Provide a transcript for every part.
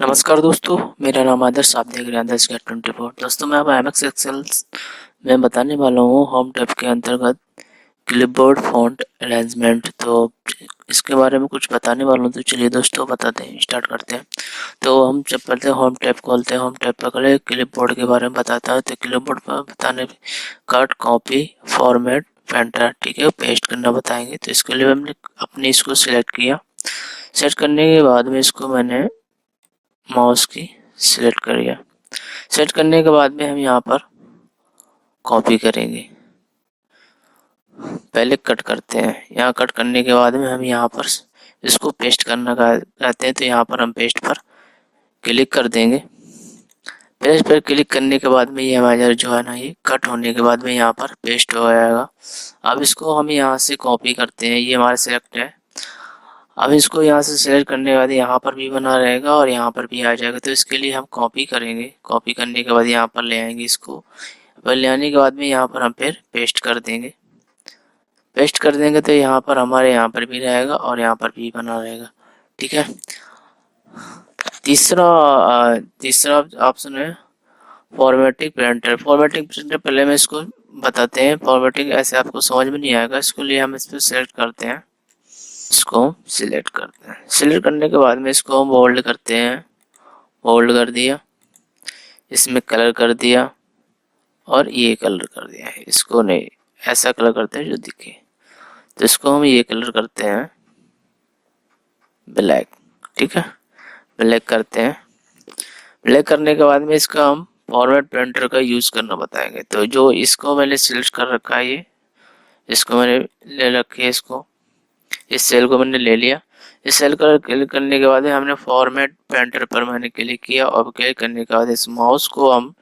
नमस्कार दोस्तों, मेरा नाम आदर्श। आप देख रहे हैं आदर्श गेट 24। दोस्तों, मैं अब एमएस एक्सेल में बताने वाला हूँ होम टैब के अंतर्गत क्लिपबोर्ड फॉन्ट अरेंजमेंट। तो इसके बारे में कुछ बताने वाला हूँ, तो चलिए दोस्तों बताते हैं, स्टार्ट करते हैं। तो हम जब पहले होम टैब खोलते हैं, होम टैब पकड़े, क्लिपबोर्ड के बारे में बताता है। तो क्लिपबोर्ड पर बताने कट, कॉपी, फॉर्मेट, पेंटर, ठीक है, पेस्ट करना बताएंगे। तो इसके लिए हमने अपने इसको सिलेक्ट किया। सेलेक्ट करने के बाद में इसको मैंने माउस की सिलेक्ट करिए। सेट करने के बाद में हम यहाँ पर कॉपी करेंगे। पहले कट करते हैं। यहाँ कट करने के बाद में हम यहाँ पर इसको पेस्ट करना कहते हैं, तो यहाँ पर हम पेस्ट पर क्लिक कर देंगे। पेस्ट पर क्लिक करने के बाद में ये हमारा जो है ना, ये कट होने के बाद में यहाँ पर पेस्ट हो जाएगा। अब इसको हम यहाँ से कॉपी करते हैं। ये हमारा सेलेक्ट है। अब इसको यहाँ से सेलेक्ट करने के बाद यहाँ पर भी बना रहेगा और यहाँ पर भी आ जाएगा। तो इसके लिए हम कॉपी करेंगे। कॉपी करने के बाद यहाँ पर ले आएंगे इसको। पर ले आने के बाद में यहाँ पर हम फिर पेस्ट कर देंगे। पेस्ट कर देंगे तो यहाँ पर हमारे यहाँ पर भी रहेगा और यहाँ पर भी बना रहेगा, ठीक है। तीसरा ऑप्शन है फॉर्मेटिंग प्रिंटर। फॉर्मेटिंग प्रिंटर पहले मैं इसको बताते हैं। फॉर्मेटिंग ऐसे आपको समझ में नहीं आएगा, इसके लिए हम इस पर सिलेक्ट करते हैं। इसको हम सिलेक्ट करते हैं। सिलेक्ट करने के बाद में इसको हम बोल्ड करते हैं। बोल्ड कर दिया, इसमें कलर कर दिया और ये कलर कर दिया है। इसको नहीं, ऐसा कलर करते हैं जो दिखे। तो इसको हम ये कलर करते हैं ब्लैक, ठीक है। ब्लैक करते हैं। ब्लैक करने के बाद में इसका हम फॉर्मेट प्रिंटर का यूज़ करना बताएंगे। तो जो इसको मैंने सिलेक्ट कर रखा है, ये इसको मैंने ले रखी है। इसको, इस सेल को मैंने ले लिया। इस सेल पर क्लिक करने के बाद में हमने फॉर्मेट प्रिंटर पर मैंने क्लिक किया और क्लिक करने के बाद इस माउस को हम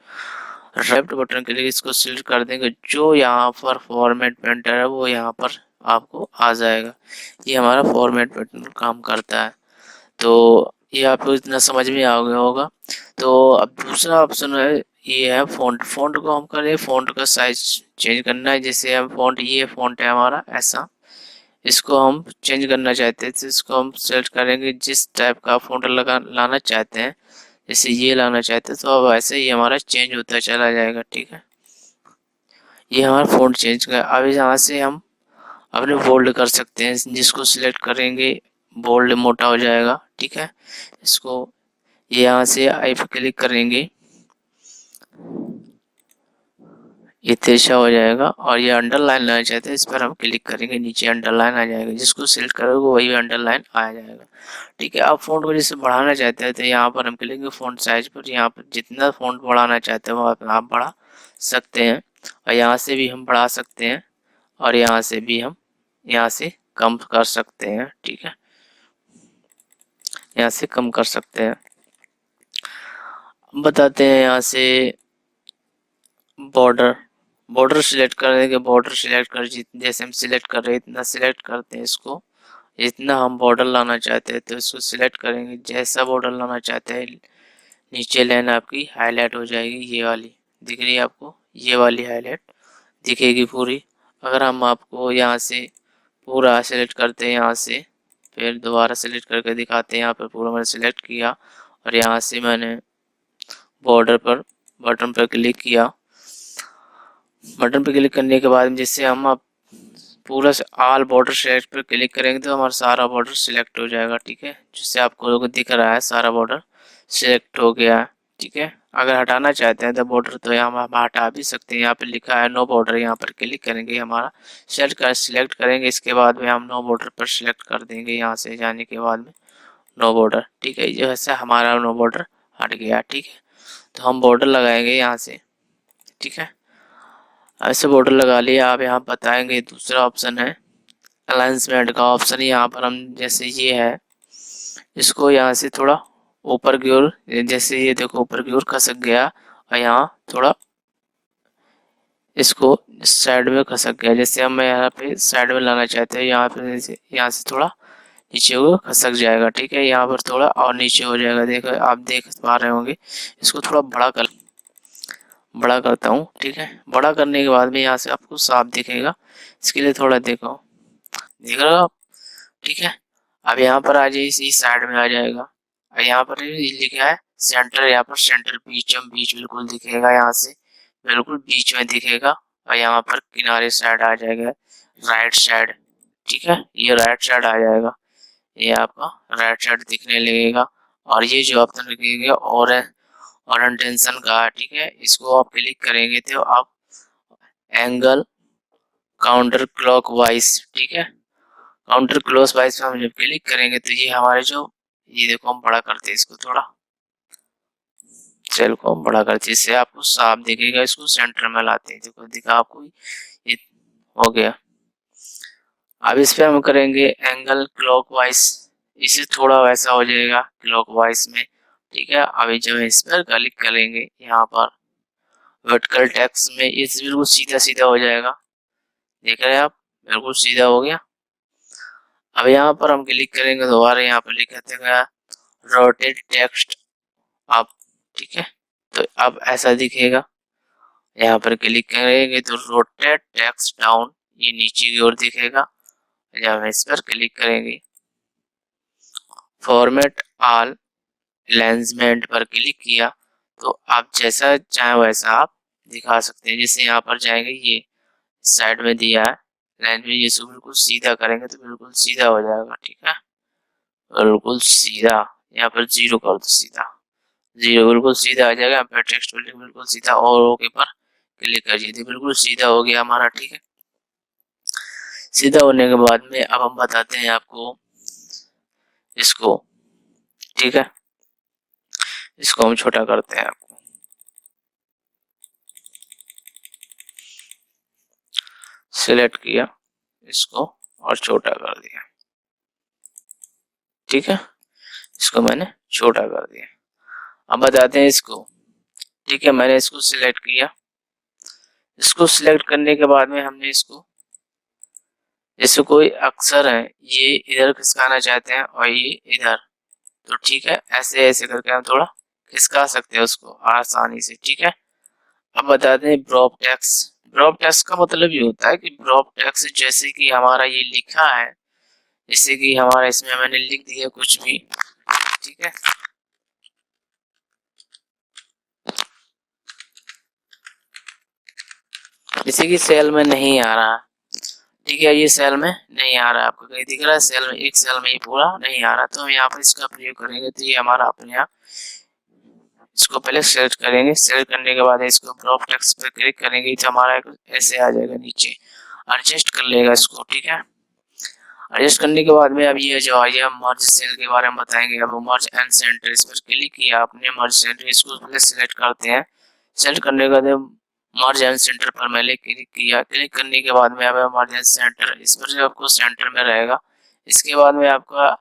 राइट बटन क्लिक इसको सिलेक्ट कर देंगे। जो यहाँ पर फॉर्मेट प्रिंटर है वो यहाँ पर आपको आ जाएगा। ये हमारा फॉर्मेट प्रिंटर काम करता है। तो ये आपको इतना समझ में आ गया होगा। तो अब दूसरा ऑप्शन है, ये है फ़ॉन्ट। फ़ॉन्ट को हम करें, फ़ॉन्ट का साइज चेंज करना है। जैसे हम फ़ॉन्ट, ये फ़ॉन्ट है हमारा ऐसा, इसको हम चेंज करना चाहते हैं तो इसको हम सेलेक्ट करेंगे। जिस टाइप का फ़ॉन्ट लाना चाहते हैं, जैसे ये लाना चाहते हैं, तो अब ऐसे ही हमारा चेंज होता चला जाएगा, ठीक है। ये हमारा फ़ॉन्ट चेंज कर। अब यहाँ से हम अपने बोल्ड कर सकते हैं। जिसको सिलेक्ट करेंगे बोल्ड मोटा हो जाएगा, ठीक है। इसको ये यहाँ से आई पे क्लिक करेंगे, ये तिरछा हो जाएगा। और ये अंडरलाइन लाना चाहते हैं, इस पर हम क्लिक करेंगे, नीचे अंडरलाइन आ जाएगा। जिसको सिलेक्ट करोगे वही अंडरलाइन आ जाएगा, ठीक है। अब फ़ॉन्ट को जैसे बढ़ाना चाहते हैं तो यहाँ पर हम क्लिक फ़ॉन्ट साइज पर। यहाँ पर जितना फ़ॉन्ट बढ़ाना चाहते हैं वो आप बढ़ा सकते हैं। और यहाँ से भी हम बढ़ा सकते हैं और यहाँ से भी हम यहाँ से कम कर सकते हैं, ठीक है। यहाँ से कम कर सकते हैं। बताते हैं यहाँ से बॉर्डर। बॉर्डर सिलेक्ट करने के, बॉर्डर सिलेक्ट कर, जैसे हम सिलेक्ट कर रहे हैं इतना सिलेक्ट करते हैं इसको। इतना हम बॉर्डर लाना चाहते हैं तो इसको सिलेक्ट करेंगे। जैसा बॉर्डर लाना चाहते हैं, नीचे लाइन आपकी हाईलाइट हो जाएगी। ये वाली दिख रही है आपको, ये वाली हाईलाइट दिखेगी पूरी। अगर हम आपको यहाँ से पूरा सिलेक्ट करते हैं, यहाँ से फिर दोबारा सिलेक्ट करके दिखाते हैं। यहाँ पर पूरा मैंने सिलेक्ट किया और यहाँ से मैंने बॉर्डर पर बटन पर क्लिक किया। बटन पर क्लिक करने के बाद जैसे हम अब पूरा ऑल बॉर्डर सिलेक्ट पर क्लिक करेंगे तो हमारा सारा बॉर्डर सिलेक्ट हो जाएगा, ठीक है। जिससे आपको दिख रहा है सारा बॉर्डर सिलेक्ट हो गया है, ठीक है। अगर हटाना चाहते हैं तो बॉर्डर, तो यहाँ हम हटा भी सकते हैं। यहाँ पे लिखा है नो बॉर्डर, यहाँ पर क्लिक करेंगे, हमारा सिलेक्ट करेंगे। इसके बाद में हम नो बॉर्डर पर सिलेक्ट कर देंगे। यहाँ से जाने के बाद में नो बॉर्डर, ठीक है। जो ऐसा हमारा नो बॉर्डर हट गया, ठीक है। तो हम बॉर्डर लगाएंगे यहाँ से, ठीक है। ऐसे बॉर्डर लगा लिया। आप यहाँ बताएंगे दूसरा ऑप्शन है अलाइंसमेंट का ऑप्शन। यहाँ पर हम जैसे ये है, इसको यहाँ से थोड़ा ऊपर की ओर, जैसे ये देखो ऊपर की ओर खसक गया और यहाँ थोड़ा इसको साइड में खसक गया। जैसे हम यहाँ पे साइड में लाना चाहते हैं, यहाँ पे यहाँ से थोड़ा नीचे को खसक जाएगा, ठीक है। यहाँ पर थोड़ा और नीचे हो जाएगा, देखो आप देख पा रहे होंगे। इसको थोड़ा बड़ा करता हूँ, ठीक है। बड़ा करने के बाद में यहाँ से आपको साफ दिखेगा। इसके लिए थोड़ा देखो, देख रहे हो आप, ठीक है। अब यहाँ पर आ जाइए, इसी साइड में आ जाएगा, यहाँ पर लिखा है सेंटर, यहाँ पर सेंटर बीच बिल्कुल दिखेगा, यहाँ से बिल्कुल बीच में दिखेगा। और यहाँ पर किनारे साइड आ जाएगा राइट साइड, ठीक है, ये राइट साइड आ जाएगा, ये आपका राइट साइड दिखने लगेगा। और ये जो ऑप्शन लिखेगा और ओरिएंटेशन का, ठीक है, इसको आप क्लिक करेंगे तो आप एंगल काउंटर क्लॉकवाइज, ठीक है, काउंटर क्लॉकवाइज पे हम जब क्लिक करेंगे तो ये हमारे जो, ये देखो हम बड़ा करते हैं इसको, थोड़ा सेल को हम बड़ा करते हैं, इससे आपको साफ दिखेगा। इसको सेंटर में लाते हैं, देखो दिखा आपको, ये हो गया। अब इस पे हम करेंगे एंगल क्लॉकवाइज, इसे थोड़ा वैसा हो जाएगा क्लॉकवाइज में, ठीक है। अभी जब इस पर क्लिक करेंगे यहाँ पर वर्टिकल टेक्स्ट में, ये बिल्कुल सीधा सीधा हो जाएगा, देख रहे हैं आप, बिल्कुल सीधा हो गया। अब यहाँ पर हम क्लिक करेंगे दोबारा, यहाँ पर लिखा था रोटेट टेक्स्ट अप, ठीक है, तो अब ऐसा दिखेगा। यहाँ पर क्लिक करेंगे तो रोटेट टेक्स्ट डाउन, ये नीचे की ओर दिखेगा। जब हम इस पर क्लिक करेंगे फॉर्मेट ऑल अलाइनमेंट पर क्लिक किया तो आप जैसा चाहे वैसा आप दिखा सकते हैं। जैसे यहाँ पर जाएंगे, ये साइड में दिया है लाइन में, ये सब बिल्कुल सीधा करेंगे तो बिल्कुल सीधा हो जाएगा, ठीक है, बिल्कुल सीधा। यहाँ पर जीरो कर दो, सीधा जीरो, बिल्कुल सीधा आ जाएगा। यहाँ पर टेक्स्ट बिल्कुल सीधा, और ओके पर क्लिक कर दीजिए, बिल्कुल सीधा हो गया हमारा, ठीक है। सीधा होने के बाद में अब हम बताते हैं आपको इसको, ठीक है, इसको हम छोटा करते हैं आपको, सिलेक्ट किया इसको और छोटा कर दिया, ठीक है, इसको मैंने छोटा कर दिया। अब बताते हैं इसको, ठीक है, मैंने इसको सिलेक्ट किया। इसको सिलेक्ट करने के बाद में हमने इसको, जैसे कोई अक्षर है ये इधर खिसकाना चाहते हैं और ये इधर, तो ठीक है, ऐसे ऐसे करके हम थोड़ा खिसका सकते हैं उसको आसानी से, ठीक है। अब बताते हैं ब्रॉप टेक्स्ट। ब्रॉप टेक्स्ट का मतलब ये होता है कि ब्रॉप टेक्स्ट जैसे कि हमारा ये लिखा है, जैसे कि हमारा इसमें मैंने लिख दिया कुछ भी, ठीक है, जैसे कि सेल में नहीं आ रहा, ठीक है, ये सेल में नहीं आ रहा, आपको कहीं दिख रहा है सेल में, एक सेल में ये पूरा नहीं आ रहा, तो हम यहाँ पर इसका प्रयोग करेंगे तो ये हमारा अपने आप, इसको पहले सेलेक्ट करेंगे। सेलेक्ट करने के बाद इसको ड्रॉप टेक्स्ट पे क्लिक करेंगे तो हमारा ऐसे आ जाएगा नीचे, एडजस्ट कर लेगा इसको, ठीक है। एडजस्ट करने के बाद में अब ये जो है मर्ज सेल के बारे में बताएंगे। अब मर्ज एंड सेंटर, इस पर क्लिक किया आपने, मर्ज सेंटर इसको पहले सिलेक्ट करते हैं। सेलेक्ट करने के बाद मर्ज एंड सेंटर पर मैंने क्लिक किया। क्लिक करने के बाद में अब मर्ज एंड सेंटर, इस पर जो आपको सेंटर में रहेगा। इसके बाद में आपका,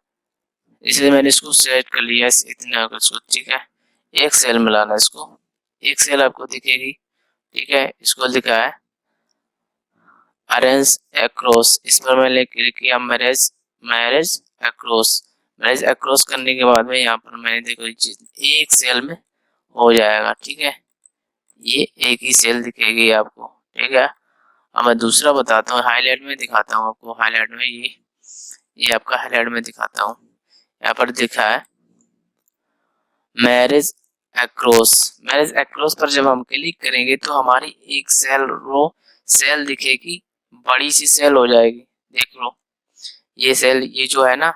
इसलिए मैंने इसको सिलेक्ट कर लिया इतना कुछ, ठीक है। एक सेल मिलाना, इसको एक सेल आपको दिखेगी, ठीक है, इसको लिखा है अरेंज अक्रॉस, इस पर मैंने क्लिक किया। Marriage marriage across, marriage across करने के बाद में यहाँ पर मैंने देखो एक सेल में हो जाएगा, ठीक है, ये एक ही सेल दिखेगी आपको, ठीक है। अब मैं दूसरा बताता हूँ, हाईलाइट में दिखाता हूँ आपको। हाईलाइट में ये आपका हाईलाइट में दिखाता हूँ। यहाँ पर दिखा है मैरिज अक्रॉस। मैरिज अक्रॉस पर जब हम क्लिक करेंगे तो हमारी एक सेल रो सेल दिखेगी, बड़ी सी सेल हो जाएगी, देख लो ये सेल, ये जो है ना,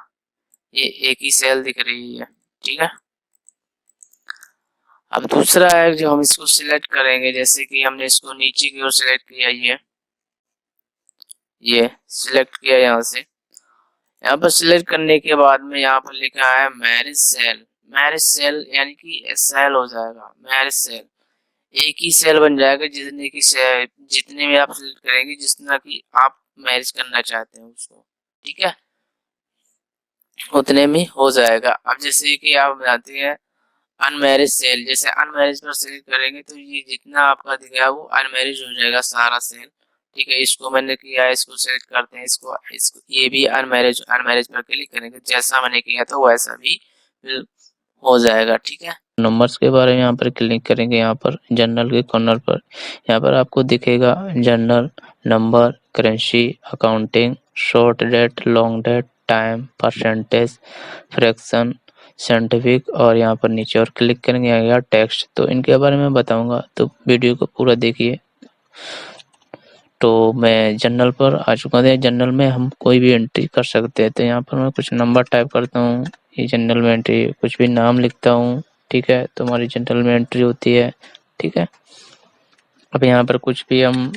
ये एक ही सेल दिख रही है, ठीक है। अब दूसरा है जो हम इसको सिलेक्ट करेंगे, जैसे कि हमने इसको नीचे की ओर सिलेक्ट किया, ये सिलेक्ट किया यहाँ से। यहाँ पर सिलेक्ट करने के बाद में यहाँ पर लिखा है मैरिज सेल। मैरिज सेल यानी कि सेल हो जाएगा, मैरिज सेल एक ही सेल बन जाएगा, जितने भी आप सिलेक्ट करेंगे, जितना कि आप मैरिज करना चाहते हैं उसको, ठीक है, उतने में हो जाएगा। अब जैसे कि आप जानते हैं अनमैरिज सेल, जैसे अनमैरिज पर सिलेक्ट करेंगे तो ये जितना आपका दिखेगा वो अनमैरिज हो जाएगा सारा सेल, ठीक है। इसको मैंने किया है, इसको सिलेक्ट करते हैं, इसको ये भी अनमैरिज अनमैरिज पर क्लिक करेंगे, जैसा मैंने किया था वैसा भी हो जाएगा, ठीक है। नंबर्स के बारे में यहाँ पर क्लिक करेंगे, यहाँ पर जनरल के कॉर्नर पर यहाँ पर आपको दिखेगा general, number, currency, accounting, short date, long date, time, percentage, fraction, scientific और यहाँ पर नीचे और क्लिक करेंगे आएगा टेक्स्ट। तो इनके बारे में बताऊंगा, तो वीडियो को पूरा देखिए। तो मैं जनरल पर आ चुका हूँ। जनरल में हम कोई भी एंट्री कर सकते हैं। तो यहाँ पर मैं कुछ नंबर टाइप करता हूँ। ये जनरल में एंट्री, कुछ भी नाम लिखता हूँ, ठीक है। तो हमारी जनरल में एंट्री होती है, ठीक है। अब यहाँ पर कुछ भी हम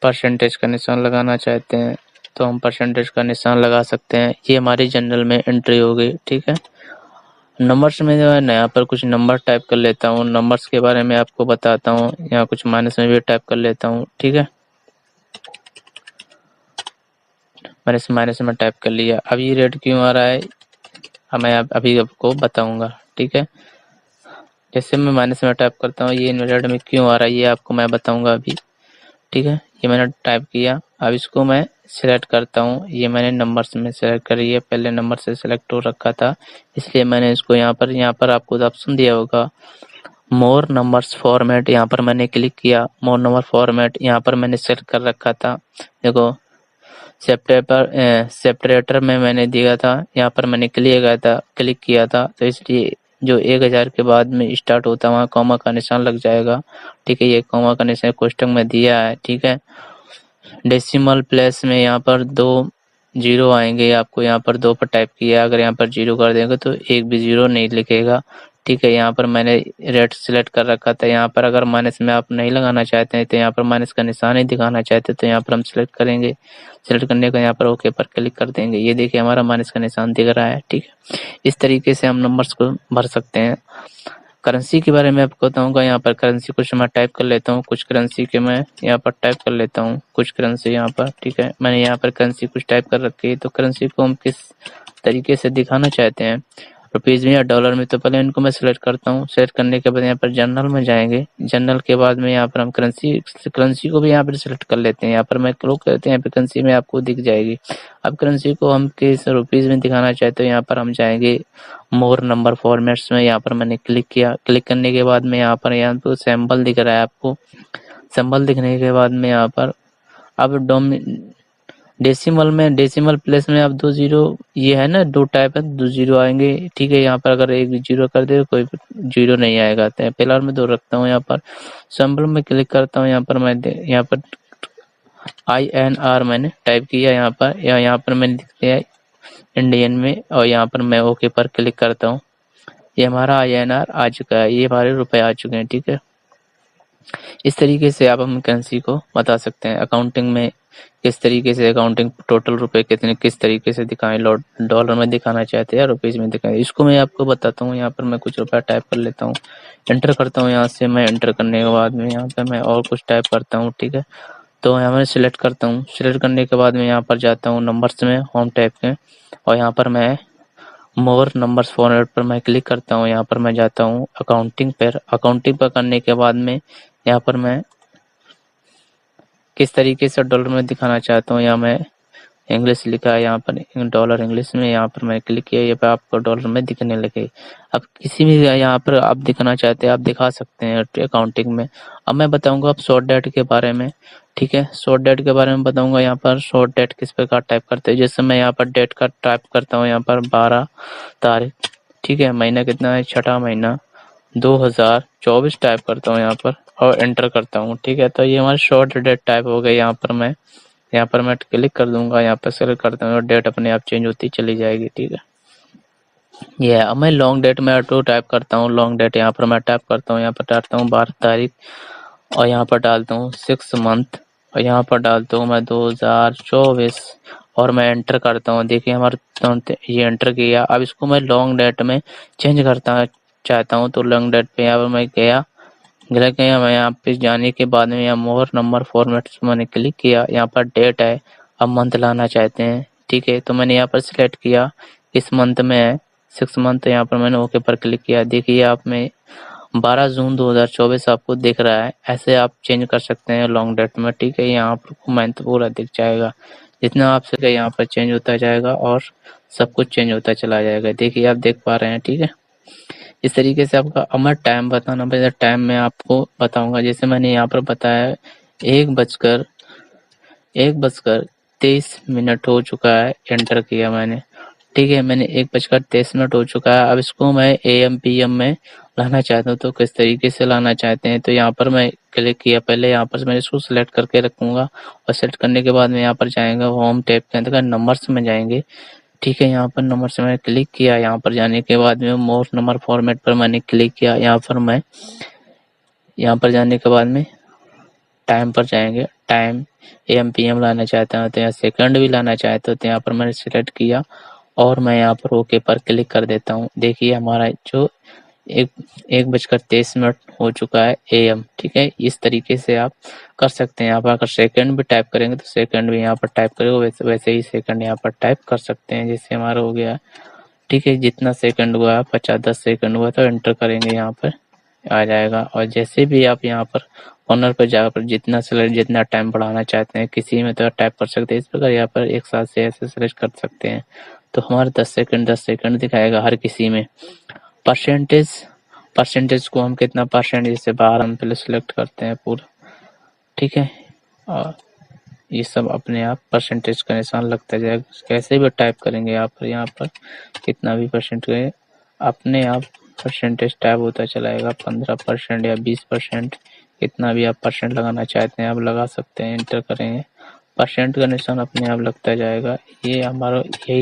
परसेंटेज का निशान लगाना चाहते हैं तो हम परसेंटेज का निशान लगा सकते हैं। ये हमारी जनरल में एंट्री हो गई, ठीक है। नंबर्स में जो है ना, यहाँ पर कुछ नंबर टाइप कर लेता हूँ। नंबर्स के बारे में आपको बताता हूँ। यहाँ कुछ माइनस में भी टाइप कर लेता हूँ, ठीक है। माइनस में टाइप कर लिया। अब ये रेड क्यों आ रहा है, मैं अभी आपको बताऊंगा, ठीक है। जैसे मैं माइनस में टाइप करता हूँ, ये रेड में क्यों आ रहा है ये आपको मैं बताऊंगा अभी, ठीक है। ये मैंने टाइप किया। अब इसको मैं सिलेक्ट करता हूँ। ये मैंने नंबर्स में सिलेक्ट करी है, पहले नंबर से सिलेक्ट हो रखा था, इसलिए मैंने इसको यहाँ पर आपको ऑप्शन दिया होगा मोर नंबर्स फॉर्मेट। यहाँ पर मैंने क्लिक किया। मोर नंबर फॉर्मेट यहाँ पर मैंने सेलेक्ट कर रखा था। देखो सेपरेटर में मैंने दिया था, यहाँ पर मैंने क्लिक किया था, तो इसलिए जो 1000 के बाद में स्टार्ट होता है वहाँ कॉमा का निशान लग जाएगा, ठीक है। ये कॉमा का निशान कोष्टक में दिया है, ठीक है। डेसिमल प्लेस में यहाँ पर 2 जीरो आएंगे, आपको यहाँ पर 2 पर टाइप किया। अगर यहाँ पर 0 कर देंगे तो एक भी 0 नहीं लिखेगा, ठीक है। यहाँ पर मैंने रेड सिलेक्ट कर रखा था। यहाँ पर अगर माइनस में आप नहीं लगाना चाहते हैं, तो यहाँ पर माइनस का निशान ही दिखाना चाहते हैं, तो यहाँ पर हम सिलेक्ट करेंगे। सिलेक्ट करने का यहाँ पर ओके पर क्लिक कर देंगे। ये देखिए हमारा माइनस का निशान दिख रहा है, ठीक है। इस तरीके से हम नंबर्स को भर सकते हैं। करेंसी के बारे में आपको बताऊंगा। यहाँ पर करेंसी कुछ मैं टाइप कर लेता हूँ। कुछ करेंसी के मैं यहाँ पर टाइप कर लेता हूँ, कुछ करेंसी यहाँ पर, ठीक है। मैंने यहाँ पर करेंसी कुछ टाइप कर रखी है। तो करेंसी को हम किस तरीके से दिखाना चाहते हैं, रुपीज में या डॉलर में, तो पहले इनको मैं सिलेक्ट करता हूँ। सिलेक्ट करने के बाद यहाँ पर जनरल में जाएंगे। जनरल के बाद में यहाँ पर हम करेंसी को भी यहाँ पर सिलेक्ट कर लेते हैं। यहाँ पर मैं क्लिक करते हैं, यहाँ पर करेंसी में आपको दिख जाएगी। अब करेंसी को हम किस रुपीज में दिखाना चाहते हैं, यहाँ पर हम जाएंगे मोर नंबर फॉर्मेट्स में। यहाँ पर मैंने क्लिक किया। क्लिक करने के बाद में यहाँ पर सैंपल दिख रहा है आपको। सैंपल दिखने के बाद में यहाँ पर अब डेसिमल प्लेस में अब 2 जीरो, ये है ना 2 टाइप है, 2 जीरो आएंगे, ठीक है। यहाँ पर अगर एक भी 0 कर दे कोई जीरो नहीं आएगा। तो फिलहाल मैं 2 रखता हूँ। यहाँ पर सैंपल में क्लिक करता हूँ। यहाँ पर मैं यहाँ पर INR मैंने टाइप किया। यहाँ पर मैंने लिख दिया इंडियन में, और यहाँ पर मैं ओके पर क्लिक करता हूँ। ये हमारा INR आ चुका है, ये हमारे रुपए आ चुके हैं, ठीक है। इस तरीके से आप हम करेंसी को बता सकते हैं। अकाउंटिंग में किस तरीके से अकाउंटिंग टोटल रुपए कितने किस तरीके से दिखाएं, डॉलर में दिखाना चाहते हैं या रुपीज में दिखाएं, इसको मैं आपको बताता हूँ। यहाँ पर मैं कुछ रुपया टाइप कर लेता हूँ, एंटर करता हूँ। यहाँ से मैं एंटर करने के बाद में यहाँ पे मैं और कुछ टाइप करता हूँ, ठीक है। तो यहाँ मैं सिलेक्ट करता हूँ। सिलेक्ट करने के बाद में यहाँ पर जाता हूँ नंबर्स में, होम टैब के, और यहाँ पर मैं मोर नंबर्स फॉर्मेट पर मैं क्लिक करता हूँ। यहाँ पर मैं जाता हूँ अकाउंटिंग पर। अकाउंटिंग पर करने के बाद में यहाँ पर मैं किस तरीके से डॉलर में दिखाना चाहता हूँ, यहाँ मैं इंग्लिश लिखा है, यहाँ पर डॉलर इंग्लिश में, यहाँ पर मैं क्लिक किया। ये पे आपको डॉलर में दिखने लगे। अब किसी भी यहाँ पर आप दिखाना चाहते हैं आप दिखा सकते हैं अकाउंटिंग में। अब मैं बताऊंगा आप शॉर्ट डेट के बारे में, ठीक है। शॉर्ट डेट के बारे में बताऊंगा। यहाँ पर शॉर्ट डेट किस प्रकार टाइप करते हैं, जैसे मैं यहाँ पर डेट का टाइप करता हूँ, यहाँ पर 12 तारीख, ठीक है। महीना कितना है, छठा महीना 2024 टाइप करता हूँ यहाँ पर, और एंटर करता हूँ, ठीक है। तो ये हमारे शॉर्ट डेट टाइप हो गए। यहाँ पर मैं क्लिक कर दूंगा, यहाँ पर सेलेक्ट करता हूँ और डेट अपने आप चेंज होती चली जाएगी, ठीक है। ये अब मैं लॉन्ग डेट में ऑटो टाइप करता हूँ। लॉन्ग डेट यहाँ पर मैं टाइप करता हूँ, यहाँ पर डालता हूँ 12 तारीख, और यहाँ पर डालता हूँ 6 मंथ, और यहाँ पर डालता हूँ मैं 2024, और मैं एंटर करता हूँ। देखिए हमारा ये एंटर किया। अब इसको मैं लॉन्ग डेट में चेंज करता चाहता हूँ, तो लॉन्ग डेट पे यहाँ पर मैं गया। मैं यहाँ पे जाने के बाद में यहाँ मोर नंबर फॉर्मेट मैंने क्लिक किया। यहाँ पर डेट है, अब मंथ लाना चाहते हैं, ठीक है। तो मैंने यहाँ पर सिलेक्ट किया, इस मंथ में है 6 मंथ, यहाँ पर मैंने ओके पर क्लिक किया। देखिए आप में 12 जून 2024 आपको दिख रहा है। ऐसे आप चेंज कर सकते हैं लॉन्ग डेट में, ठीक है। यहाँ आपको मंथ पूरा दिख जाएगा। जितना आप सके यहाँ पर चेंज होता जाएगा और सब कुछ चेंज होता चला जाएगा। देखिए आप देख पा रहे हैं, ठीक है। इस तरीके से आपका। अब मैं टाइम बताना पड़ेगा। टाइम में आपको बताऊंगा, जैसे मैंने यहाँ पर बताया 1:23 हो चुका है, एंटर किया मैंने, ठीक है, मैंने 1:23 हो चुका है। अब इसको मैं AM PM में लाना चाहता हूँ, तो किस तरीके से लाना चाहते हैं, तो यहाँ पर मैं क्लिक किया, पहले यहाँ पर मैं इसको सिलेक्ट करके रखूँगा और सेलेक्ट करने के बाद में यहाँ पर जाएँगे होम टैब के अंदर नंबर्स में जाएँगे। ठीक है, यहाँ पर नंबर्स में क्लिक किया, यहाँ पर जाने के बाद में मोर नंबर फॉर्मेट पर मैंने क्लिक किया, यहाँ पर जाने के बाद में टाइम पर जाएँगे, टाइम AM PM लाना चाहते हैं तो यहाँ सेकंड भी लाना चाहते हो तो यहाँ पर मैंने सिलेक्ट किया और मैं यहाँ पर ओके पर क्लिक कर देता हूँ। देखिए हमारा जो 1:23 हो चुका है AM। ठीक है, इस तरीके से आप कर सकते हैं। यहाँ पर अगर सेकंड भी टाइप करेंगे तो सेकंड भी यहाँ पर टाइप करेंगे, वैसे ही सेकंड यहाँ पर टाइप कर सकते हैं, जैसे हमारा हो गया। ठीक है, जितना सेकंड हुआ 50-10 सेकंड हुआ तो एंटर करेंगे, यहाँ पर आ जाएगा। और जैसे भी आप यहाँ पर कॉर्नर पर जाकर जितना टाइम बढ़ाना चाहते हैं, किसी में तो टाइप कर सकते हैं, इस प्रकार यहाँ पर एक साथ से ऐसे सेलेक्ट कर सकते हैं। तो हमारा 10 सेकंड दिखाएगा हर किसी में। परसेंटेज को हम कितना परसेंट, जैसे 12 हम पहले सिलेक्ट करते हैं पूरा। ठीक है, और ये सब अपने आप परसेंटेज का निशान लगता जाएगा। कैसे भी टाइप करेंगे आप यहाँ पर कितना भी परसेंट करें, अपने आप परसेंटेज टाइप होता चला जाएगा। 15% या 20%, कितना भी आप परसेंट लगाना चाहते हैं आप लगा सकते हैं। एंटर करेंगे, परसेंट का निशान अपने आप लगता जाएगा। यही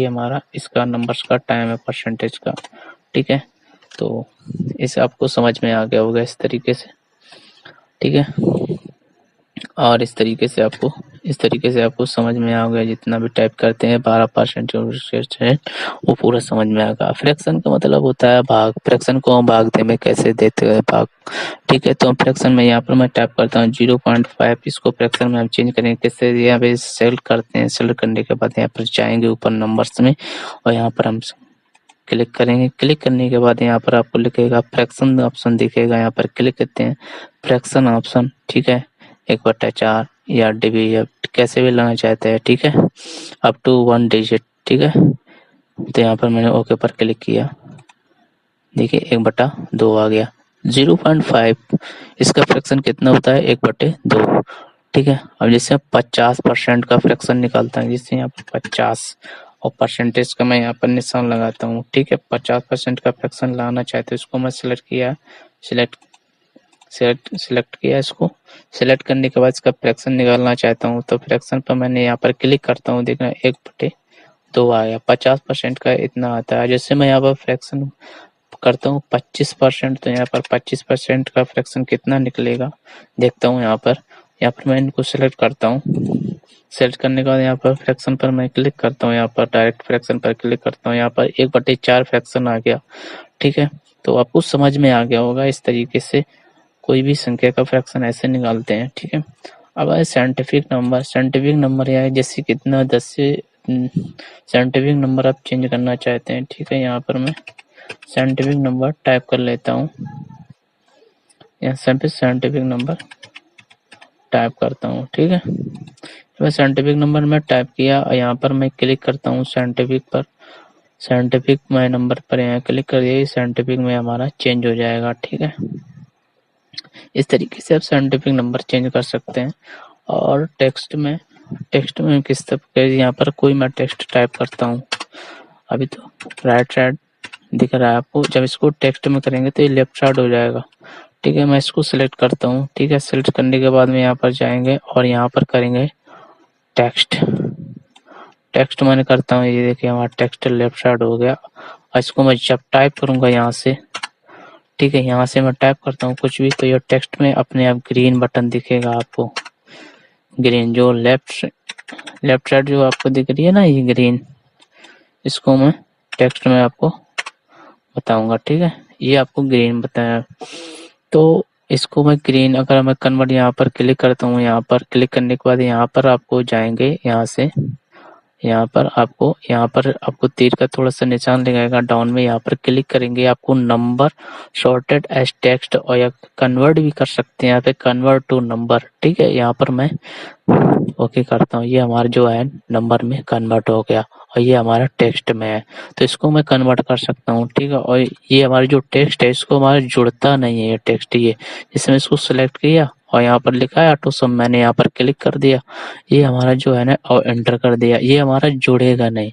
हमारा इसका नंबर्स का टाइम है परसेंटेज का। ठीक है, तो इसे आपको समझ में आ गया होगा इस तरीके से। ठीक है, और इस तरीके से आपको समझ में आ गया। जितना भी टाइप करते हैं 12% वो पूरा समझ में आएगा। फ्रैक्शन का मतलब होता है भाग। फ्रैक्शन को हम भागते में कैसे देते हैं भाग। ठीक है, तो फ्रैक्शन में यहाँ पर मैं टाइप करता हूँ 0.5। इसको फ्रैक्शन में हम चेंज करेंगे कैसे, यहाँ पे सेलेक्ट करते हैं। सेलेक्ट करने के बाद यहाँ पर जाएंगे ऊपर नंबर्स में और यहाँ पर हम क्लिक करेंगे। क्लिक करने के बाद यहाँ पर आपको लिखेगा फ्रैक्शन ऑप्शन दिखेगा, यहाँ पर क्लिक करते हैं फ्रैक्शन ऑप्शन। ठीक है, 1/4 या डिवीजन कैसे भी लाना चाहते हैं। ठीक है, अप टू 1 डिजिट। ठीक है, तो यहाँ पर मैंने ओके पर क्लिक किया, देखिए 1/2 आ गया। 0.5 इसका फ्रैक्शन कितना होता है, 1/2। ठीक है, अब जैसे 50% का फ्रैक्शन निकालता है, जैसे यहाँ पर 50 और परसेंटेज का मैं यहाँ पर निशान लगाता हूँ। ठीक है, 50% का फ्रैक्शन लाना चाहते हैं, इसको मैं सिलेक्ट किया, सिलेक्ट किया। इसको सिलेक्ट करने के बाद इसका फ्रैक्शन निकालना चाहता हूँ, तो फ्रैक्शन पर मैंने यहाँ पर क्लिक करता हूँ, देखना 1/2 आया। 50% का इतना आता है। जैसे मैं यहाँ पर फ्रैक्शन करता हूँ 25%, तो यहाँ पर 25% का फ्रैक्शन कितना निकलेगा देखता हूँ। यहाँ पर मैं इनको सिलेक्ट करता हूँ। सिलेक्ट करने के बाद यहाँ पर फ्रैक्शन पर मैं क्लिक करता हूँ, यहाँ पर डायरेक्ट फ्रैक्शन पर क्लिक करता हूँ, यहाँ पर 1/4 फ्रैक्शन आ गया। ठीक है, तो आपको समझ में आ गया होगा इस तरीके से कोई भी संख्या का फ्रैक्शन ऐसे निकालते हैं। ठीक है, अब आए साइंटिफिक नंबर या जैसे कितना 10 से साइंटिफिक नंबर आप चेंज करना चाहते हैं। ठीक है, यहाँ पर मैं साइंटिफिक नंबर टाइप कर लेता हूँ, यहाँ पे साइंटिफिक नंबर टाइप करता हूँ। ठीक है, मैं साइंटिफिक नंबर में टाइप किया और यहाँ पर मैं क्लिक करता हूँ साइंटिफिक पर। साइंटिफिक में नंबर पर यहाँ क्लिक कर दिया, साइंटिफिक में हमारा चेंज हो जाएगा। ठीक है, इस तरीके से आप साइंटिफिक नंबर चेंज कर सकते हैं। और टेक्स्ट में किस तरह यहाँ पर कोई मैं टेक्स्ट टाइप करता हूँ। अभी तो राइट साइड दिख रहा है आपको, जब इसको टेक्स्ट में करेंगे तो ये लेफ्ट साइड हो जाएगा। ठीक है, मैं इसको सिलेक्ट करता हूँ। ठीक है, सिलेक्ट करने के बाद में यहाँ पर जाएंगे और यहाँ पर करेंगे टेक्स्ट मैंने करता हूँ, ये देखिए हमारा टेक्स्ट लेफ्ट साइड हो गया। और इसको मैं जब टाइप करूंगा यहाँ से, ठीक है, यहाँ से मैं टाइप करता हूँ कुछ भी, तो ये टेक्स्ट में अपने आप ग्रीन बटन दिखेगा आपको। ग्रीन जो लेफ्ट साइड जो आपको दिख रही है ना, ये ग्रीन, इसको मैं टेक्स्ट में आपको बताऊंगा। ठीक है, ये आपको ग्रीन बताया, तो इसको मैं ग्रीन अगर मैं कन्वर्ट यहाँ पर क्लिक करता हूँ, यहाँ पर क्लिक करने के बाद यहाँ पर आपको जाएंगे, यहाँ पर आपको तीर का थोड़ा सा निशान दिखाएगा डाउन में, यहाँ पर क्लिक करेंगे, आपको नंबर शॉर्टेड एज टेक्स्ट और या कन्वर्ट भी कर सकते हैं, यहाँ पे कन्वर्ट टू नंबर। ठीक है, यहाँ पर मैं ओके करता हूँ, ये हमारा जो है नंबर में कन्वर्ट हो गया और ये हमारा टेक्स्ट में है, तो इसको मैं कन्वर्ट कर सकता हूँ। ठीक है, और ये हमारा जो टेक्स्ट है इसको हमारा जुड़ता नहीं है ये टेक्स्ट, ये इसमें इसको सिलेक्ट किया और यहाँ पर लिखा है ऑटो सम, मैंने यहाँ पर क्लिक कर दिया, ये हमारा जो है ना और एंटर कर दिया, ये हमारा जुड़ेगा नहीं।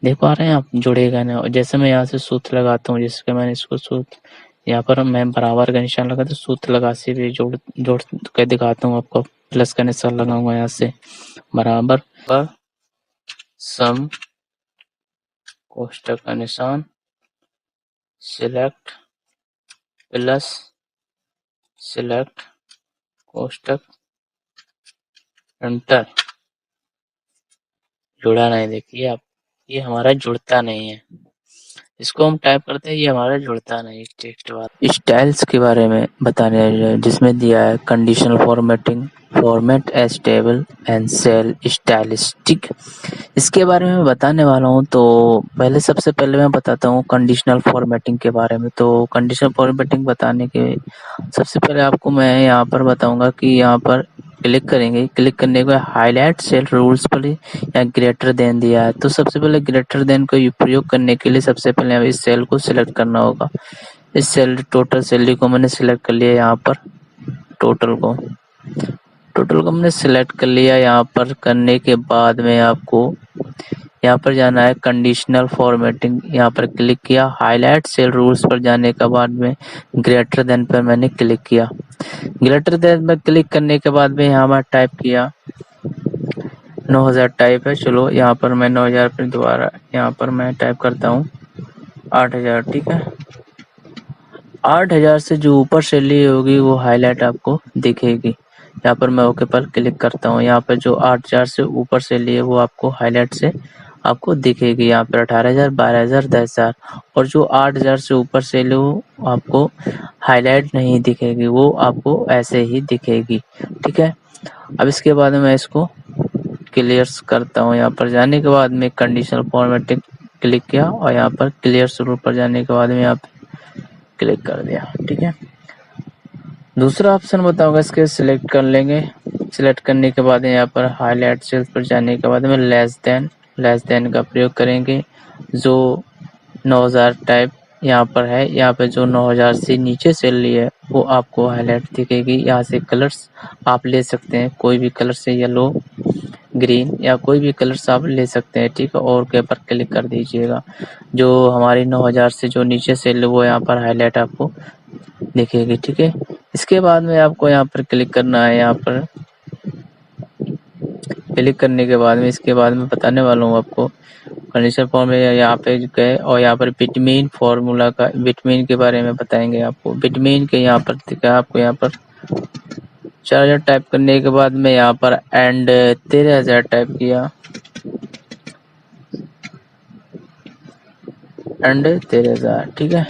देख पा रहे हैं आप, जुड़ेगा ना। और जैसे मैं यहाँ से सूत्र लगाता हूँ, जैसे कि मैंने इसको सूत्र यहाँ पर मैं बराबर का निशान लगा तो सूत्र लगा से भी जोड़ जोड़ के दिखाता हूँ आपको। प्लस का निशान लगाऊंगा यहाँ से, बराबर पर सम कोष्टक का निशान, सिलेक्ट प्लस सिलेक्ट कोष्टक, एंटर। जुड़ा नहीं, देखिए आप, ये हमारा जुड़ता नहीं है। इसको हम टाइप करते हैं, ये हमारा जुड़ता नहीं। टेक्स्ट बार स्टाइल्स के बारे में बताने, जिसमें दिया है conditional formatting, format as table and cell stylistic. इसके बारे में बताने वाला हूँ। तो पहले सबसे पहले मैं बताता हूँ कंडीशनल फॉर्मेटिंग के बारे में। तो कंडीशनल फॉर्मेटिंग बताने के सबसे पहले आपको मैं यहाँ पर बताऊंगा कि यहाँ पर क्लिक करेंगे, क्लिक करने के बाद हाईलाइट सेल रूल्स पर यहाँ ग्रेटर देन दिया है। तो सबसे पहले ग्रेटर देन का उपयोग करने के लिए सबसे पहले हमें इस सेल को सिलेक्ट करना होगा। इस सेल टोटल सैलरी को मैंने सिलेक्ट कर लिया। यहाँ पर टोटल को मैंने सिलेक्ट कर लिया। यहाँ पर करने के बाद में आपको यहाँ पर जाना है कंडीशनल फॉर्मेटिंग, यहाँ पर क्लिक किया। हाईलाइट सेल रूल्स पर जाने के बाद में ग्रेटर देन पर मैंने क्लिक किया। ग्रेटर देन में क्लिक करने के बाद में यहाँ मैं टाइप किया 9000 टाइप है। चलो यहाँ पर मैं 9000 पर दोबारा यहाँ पर मैं टाइप करता हूँ 8000। ठीक है, 8000 से जो ऊपर सैलरी होगी वो हाईलाइट आपको दिखेगी। यहाँ पर मैं ओके पर क्लिक करता हूँ। यहाँ पर जो 8000 से ऊपर सैलरी है वो आपको हाईलाइट से आपको दिखेगी। यहाँ पर 18000, 12000, 10000। और जो 8000 से ऊपर सैलरी हो आपको हाईलाइट नहीं दिखेगी, वो आपको ऐसे ही दिखेगी। ठीक है, अब इसके बाद मैं इसको क्लियर करता हूँ। यहाँ पर जाने के बाद में कंडीशनल फॉर्मेटिंग क्लिक किया और यहाँ पर क्लियर रूल पर जाने के बाद में यहाँ पे क्लिक कर दिया। ठीक है, दूसरा ऑप्शन बताऊंगा, इसके सिलेक्ट कर लेंगे। सिलेक्ट करने के बाद यहाँ पर हाईलाइट सेल्स पर जाने के बाद में लेस देन का प्रयोग करेंगे। जो 9000 टाइप यहाँ पर है, यहाँ पे जो 9000 से नीचे सैलरी है वो आपको हाईलाइट दिखेगी। यहाँ से कलर्स आप ले सकते हैं, कोई भी कलर से, येलो, ग्रीन या कोई भी कलर्स आप ले सकते हैं। ठीक है, और के पर क्लिक कर दीजिएगा। जो हमारी 9000 से जो नीचे सैलरी वो यहाँ पर हाईलाइट आपको दिखेगी। ठीक है, इसके बाद में आपको यहाँ पर क्लिक करना है। यहाँ पर क्लिक करने के बाद में इसके बाद में बताने वाला हूँ आपको कंडीशन फॉर्म में यहाँ पे गए और यहाँ पर बिटमीन फॉर्मूला का, बिटमीन के बारे में बताएंगे आपको। बिटमीन के यहाँ पर दिखा आपको, यहाँ पर 4000 टाइप करने के बाद में यहाँ पर एंड 13000 टाइप किया, एंड 13000। ठीक है,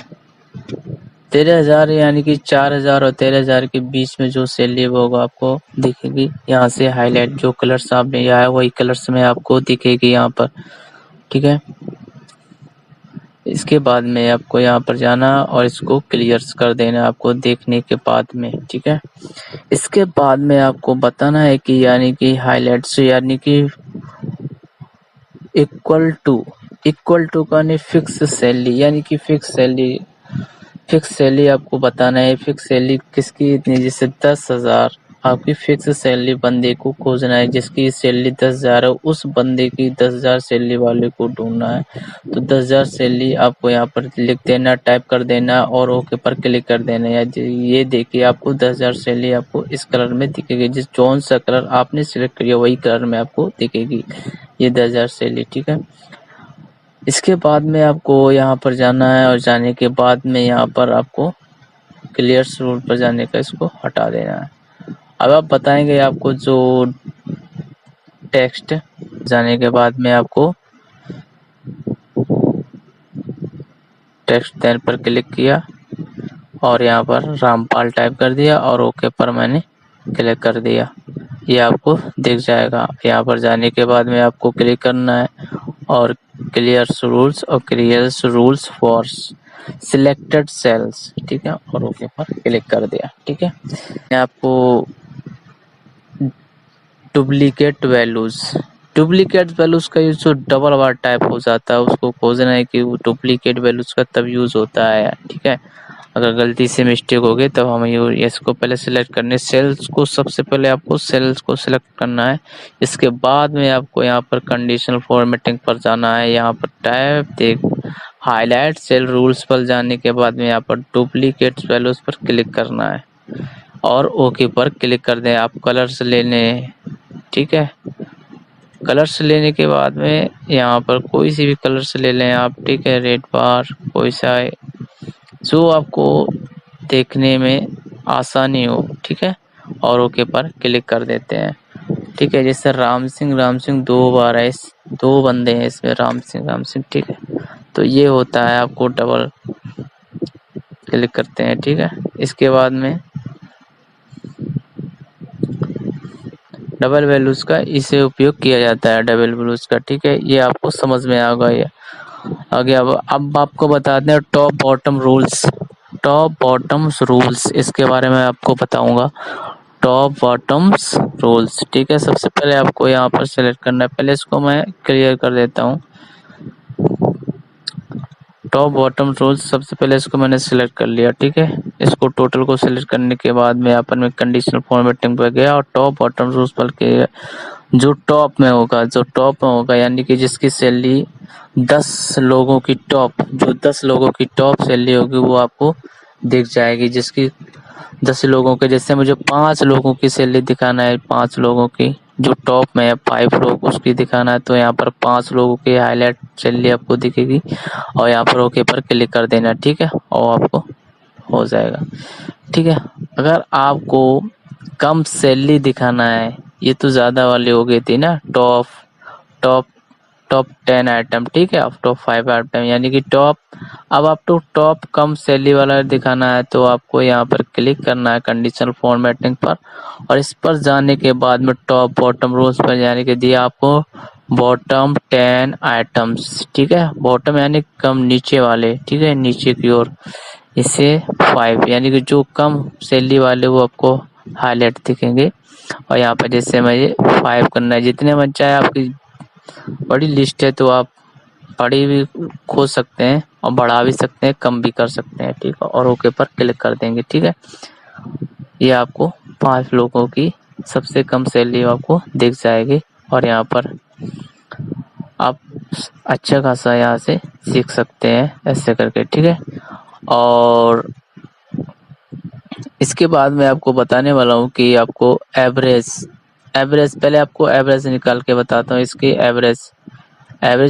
13000 यानी कि 4000 और 13000 के बीच में जो सैलरी वो आपको दिखेगी। यहाँ से हाईलाइट जो कलर्स आपने लिया है वही कलर्स में आपको दिखेगी यहाँ पर। ठीक है, इसके बाद में आपको यहाँ पर जाना और इसको क्लियर कर देना आपको देखने के बाद में। ठीक है, इसके बाद में आपको बताना है कि यानी कि हाईलाइट्स यानी कि इक्वल टू का नहीं फिक्स सैलरी, यानी कि फिक्स सैलरी आपको बताना है। फिक्स सैलरी किसकी, इतनी, जैसे 10,000 आपकी फिक्स सैलरी बंदे को खोजना है। जिसकी सैलरी 10,000 है उस बंदे की 10,000 सैलरी वाले को ढूंढना है। तो 10,000 सैलरी आपको यहाँ पर लिख देना, टाइप कर देना और ओके पर क्लिक कर देना। या ये देखिए आपको 10,000 सैलरी आपको इस कलर में दिखेगी। जिस जौन सा कलर आपने सिलेक्ट किया वही कलर में आपको दिखेगी ये 10,000 सैलरी। ठीक है, इसके बाद में आपको यहाँ पर जाना है और जाने के बाद में यहाँ पर आपको क्लियर रूल पर जाने का इसको हटा देना है। अब आप बताएंगे आपको जो टेक्स्ट, जाने के बाद में आपको टेक्स्ट देन पर क्लिक किया और यहाँ पर रामपाल टाइप कर दिया और ओके पर मैंने क्लिक कर दिया। ये आपको दिख जाएगा। यहाँ पर जाने के बाद में आपको क्लिक करना है और clear rules for selected cells. ठीक है, और ओके पर क्लिक कर दिया। ठीक है, आपको डुप्लीकेट वैल्यूज का यूज जो डबल बार टाइप हो जाता है उसको खोजना है कि वो डुप्लीकेट वैल्यूज का तब यूज होता है। ठीक है, अगर गलती से मिस्टेक हो गई तो हम इसको पहले सिलेक्ट करने, सेल्स को सबसे पहले आपको सेल्स को सिलेक्ट करना है। इसके बाद में आपको यहाँ पर कंडीशनल फॉर्मेटिंग पर जाना है। यहाँ पर टैब देख हाईलाइट सेल रूल्स पर जाने के बाद में यहाँ पर डुप्लीकेट वैल्यूज पर क्लिक करना है और ओके पर क्लिक कर दें। आप कलर्स लेने, ठीक है, कलर्स लेने के बाद में यहाँ पर कोई सी भी कलर्स ले लें आप, ठीक है, रेड बार कोई सा जो आपको देखने में आसानी हो, ठीक है, और ओके पर क्लिक कर देते हैं। ठीक है, जैसे राम सिंह 2 बार है, 2 बंदे हैं इसमें, राम सिंह, ठीक है, तो ये होता है, आपको डबल क्लिक करते हैं। ठीक है, इसके बाद में डबल वैल्यूज का इसे उपयोग किया जाता है, डबल वैल्यूज का। ठीक है, ये आपको समझ में आ गया। आगे अब आपको बताते हैं top bottom rules. Top bottoms rules, इसके बारे में आपको बताऊंगा। टॉप बॉटम्स रूल्स, ठीक है, सबसे पहले आपको यहाँ पर सेलेक्ट करना है। पहले इसको मैं क्लियर कर देता हूँ। टॉप बॉटम रूल्स, सबसे पहले इसको मैंने सिलेक्ट कर लिया। ठीक है, इसको टोटल को सिलेक्ट करने के बाद में अपन में कंडीशनल फॉर्मेटिंग पर गया और टॉप बॉटम रूल्स पर के जो टॉप में होगा यानी कि जिसकी सैलरी 10 लोगों की टॉप, जो 10 लोगों की टॉप सैलरी होगी वो आपको दिख जाएगी। जिसकी 10 लोगों के, जैसे मुझे 5 लोगों की सैलरी दिखाना है, 5 लोगों की जो टॉप में है, 5 लोग उसकी दिखाना है, तो यहाँ पर 5 लोगों की हाईलाइट सैलरी आपको दिखेगी और यहाँ पर ओके पर क्लिक कर देना। ठीक है, और आपको हो जाएगा। ठीक है, अगर आपको कम सैलरी दिखाना है, ये तो ज्यादा वाली हो गई थी ना, टॉप टॉप टॉप 10 आइटम, ठीक है, अब टॉप 5 आइटम यानी कि टॉप, अब आप तो टॉप कम सैलरी वाला दिखाना है तो आपको यहाँ पर क्लिक करना है कंडीशनल फॉर्मेटिंग पर, और इस पर जाने के बाद में टॉप बॉटम रोज पर जाने के दिया आपको बॉटम 10 आइटम्स। ठीक है, बॉटम यानी कम नीचे वाले, ठीक है, नीचे की ओर, इससे 5 यानी कि जो कम सैलरी वाले वो आपको हाईलाइट दिखेंगे। और यहाँ पर जैसे मुझे 5 करना है, जितने मन चाहे, आपकी बड़ी लिस्ट है तो आप बड़ी भी खोज सकते हैं और बढ़ा भी सकते हैं, कम भी कर सकते हैं। ठीक है, और ओके पर क्लिक कर देंगे। ठीक है, ये आपको 5 लोगों की सबसे कम सैलरी आपको दिख जाएगी और यहाँ पर आप अच्छा खासा यहाँ से सीख सकते हैं ऐसे करके। ठीक है, और इसके बाद मैं आपको बताने वाला हूँ कि आपको एवरेज पहले आपको एवरेज निकाल के बताता हूँ। इसकी एवरेज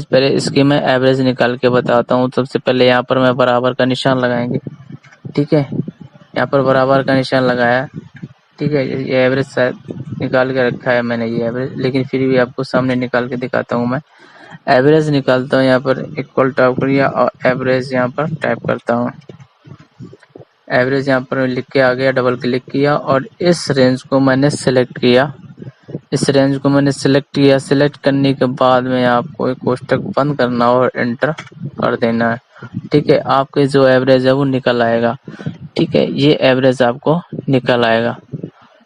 पहले इसकी मैं एवरेज निकाल के बताता हूँ। सबसे पहले यहाँ पर मैं बराबर का निशान लगाएंगे। ठीक है, यहाँ पर बराबर का निशान लगाया। ठीक है, ये एवरेज शायद निकाल के रखा है मैंने, ये एवरेज, लेकिन फिर भी आपको सामने निकाल के दिखाता हूँ। मैं एवरेज निकालता हूँ, यहाँ पर इक्वल टाइप करिए और एवरेज यहाँ पर टाइप करता हूँ। एवरेज यहाँ पर लिख के आ गया, डबल क्लिक किया और इस रेंज को मैंने सेलेक्ट किया। इस रेंज को मैंने सेलेक्ट किया। सेलेक्ट करने के बाद में आपको एक कोष्टक बंद करना और एंटर कर देना है। ठीक है, आपके जो एवरेज है वो निकल आएगा। ठीक है, ये एवरेज आपको निकल आएगा।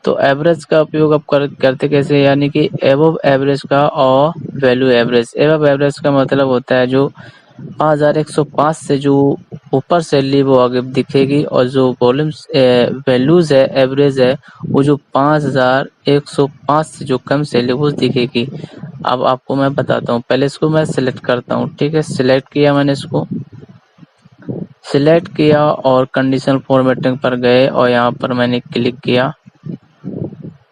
तो एवरेज का उपयोग आप करते कैसे, यानी कि एबव एवरेज का और वैल्यू एवरेज। एबव एवरेज का मतलब होता है जो 5105 से जो ऊपर सैलरी वो आगे दिखेगी, और जो वॉल्यूम्स वैल्यूज है एवरेज है वो जो 5105 से जो कम सैलरी वो दिखेगी। अब आपको मैं बताता हूँ, पहले इसको मैं सिलेक्ट करता हूँ। ठीक है, सिलेक्ट किया मैंने, इसको सिलेक्ट किया और कंडीशनल फॉर्मेटिंग पर गए और यहाँ पर मैंने क्लिक किया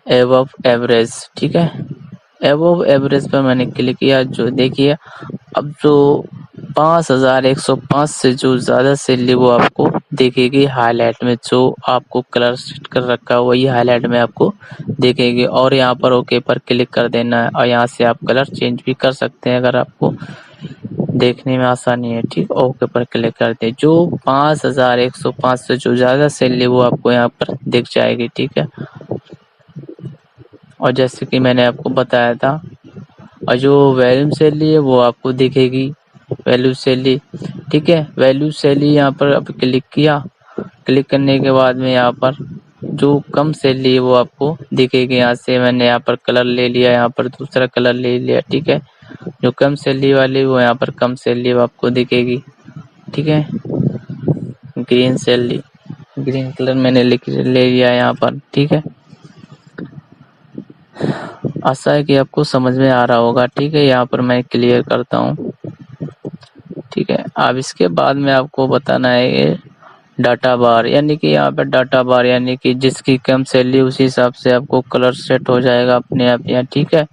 एबव एवरेज। ठीक है, एबव एवरेज पर मैंने क्लिक किया। जो देखिए अब जो 5105 से जो ज्यादा सैलरी वो आपको दिखेगी हाईलाइट में, जो आपको कलर सेट कर रखा है वही हाईलाइट में आपको दिखेगी। और यहाँ पर ओके पर क्लिक कर देना है और यहाँ से आप कलर चेंज भी कर सकते हैं अगर आपको देखने में आसानी है। ठीक, ओके पर क्लिक करते हैं। जो 5105 से जो ज्यादा सैलरी वो आपको यहाँ पर दिख जाएगी। ठीक है, और जैसे कि मैंने आपको बताया था, और जो वैल्यू सैलरी है वो आपको दिखेगी, वैल्यू सैलरी। ठीक है, वैल्यू सैलरी यहाँ पर आप क्लिक किया। क्लिक करने के बाद में यहाँ पर जो कम सैलरी है वो आपको दिखेगी। यहाँ से मैंने यहाँ पर कलर ले लिया, यहाँ पर दूसरा कलर ले लिया। ठीक है, जो कम सैलरी वाली वो यहाँ पर कम सैलरी आपको दिखेगी। ठीक है, ग्रीन सैलरी। ग्रीन कलर मैंने ले लिया यहाँ पर, ठीक है। आशा है कि आपको समझ में आ रहा होगा, ठीक है। यहाँ पर मैं क्लियर करता हूँ, ठीक है। अब इसके बाद में आपको बताना है ये डाटा बार, यानी कि यहाँ पर डाटा बार यानी कि जिसकी कम सैलरी उसी हिसाब से आपको कलर सेट हो जाएगा अपने आप यहाँ, ठीक है।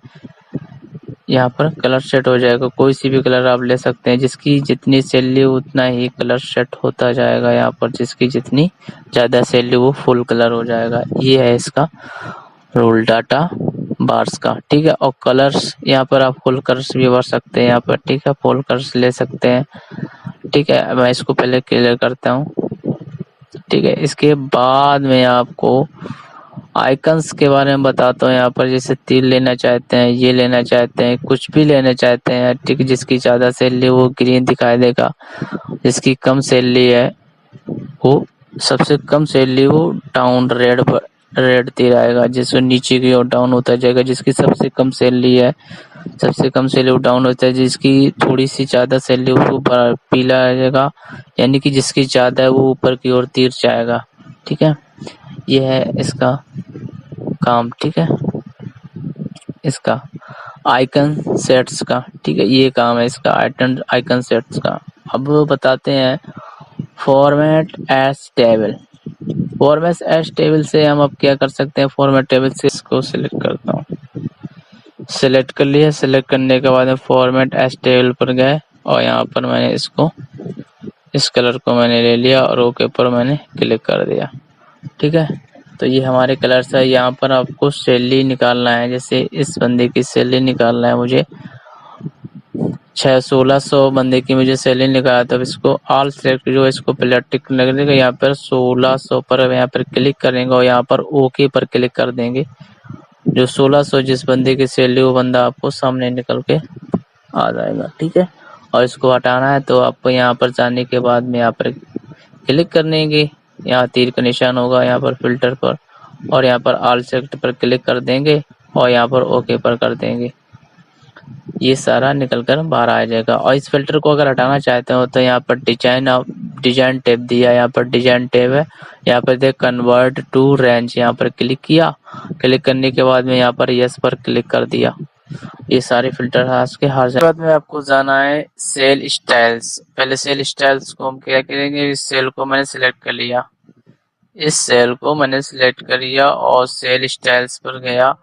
यहाँ पर कलर सेट हो जाएगा, कोई सी भी कलर आप ले सकते हैं, जिसकी जितनी सैलरी उतना ही कलर सेट होता जाएगा यहाँ पर। जिसकी जितनी ज़्यादा सैलरी वो फुल कलर हो जाएगा। ये है इसका रूल डाटा बार्स का, ठीक है। और कलर्स यहाँ पर आप फुल कलर्स भी भर सकते हैं यहाँ पर, ठीक है। फुल कलर्स ले सकते हैं, ठीक है। मैं इसको पहले क्लियर करता हूँ, ठीक है। इसके बाद में आपको आइकन्स के बारे में बताता हूँ यहाँ पर। जैसे तीर लेना चाहते हैं, ये लेना चाहते हैं, कुछ भी लेना चाहते हैं, ठीक है। जिसकी ज़्यादा सैलरी वो ग्रीन दिखाई देगा, जिसकी कम सैलरी है वो सबसे कम सैलरी वो डाउन रेड तीर आएगा, जिससे नीचे की ओर डाउन होता जाएगा। जिसकी सबसे कम सैलरी है, सबसे कम सैलरी वो डाउन होता है। जिसकी थोड़ी सी ज़्यादा सैलरी वो पीला आ जाएगा, यानी कि जिसकी ज़्यादा है वो ऊपर की ओर तीर जाएगा, ठीक है। ये है इसका काम, ठीक है। इसका आइकन सेट्स का, ठीक है। ये काम है इसका आइकन सेट्स का। अब बताते हैं format as table. Format as table से हम अब क्या कर सकते हैं, फॉर्मेट टेबल से इसको सिलेक्ट करता हूँ। सिलेक्ट कर लिया, सिलेक्ट करने के बाद फॉर्मेट एज टेबल पर गए और यहाँ पर मैंने इसको इस कलर को मैंने ले लिया और ओके पर मैंने क्लिक कर दिया, ठीक है। तो ये हमारे कलर्स है। यहाँ पर आपको सैलरी निकालना है, जैसे इस बंदे की सैलरी निकालना है मुझे 1600 बंदे की मुझे सैलरी निकाला। तब इसको ऑल सेलेक्ट जो इसको पहले टिक लगेगा, यहाँ पर 1600 पर यहाँ पर क्लिक करेंगे और यहाँ पर ओके पर क्लिक कर देंगे। जो 1600 जिस बंदे की सैलरी वो बंदा आपको सामने निकल के आ जाएगा, ठीक है। और इसको हटाना है तो आपको यहाँ पर जाने के बाद में यहाँ पर क्लिक करने के यहाँ तीर का निशान होगा यहाँ पर फिल्टर पर, और यहाँ पर ऑल सेलेक्ट पर क्लिक कर देंगे और यहाँ पर ओके पर कर देंगे। ये सारा निकल कर बाहर आ जाएगा। और इस फिल्टर को अगर हटाना चाहते हो तो यहाँ पर डिजाइन टैब दिया, यहाँ पर डिजाइन टैब है, यहाँ पर देख कन्वर्ट टू रेंज, यहाँ पर क्लिक किया। क्लिक करने के बाद में यहाँ पर यस पर क्लिक कर दिया। ये सारे फिल्टर आज के हर बाद में आपको जाना है सेल स्टाइल्स। पहले सेल स्टाइल्स को हम क्या करेंगे, इस सेल को मैंने सिलेक्ट कर लिया, इस सेल को मैंने सिलेक्ट कर लिया और सेल स्टाइल्स पर गया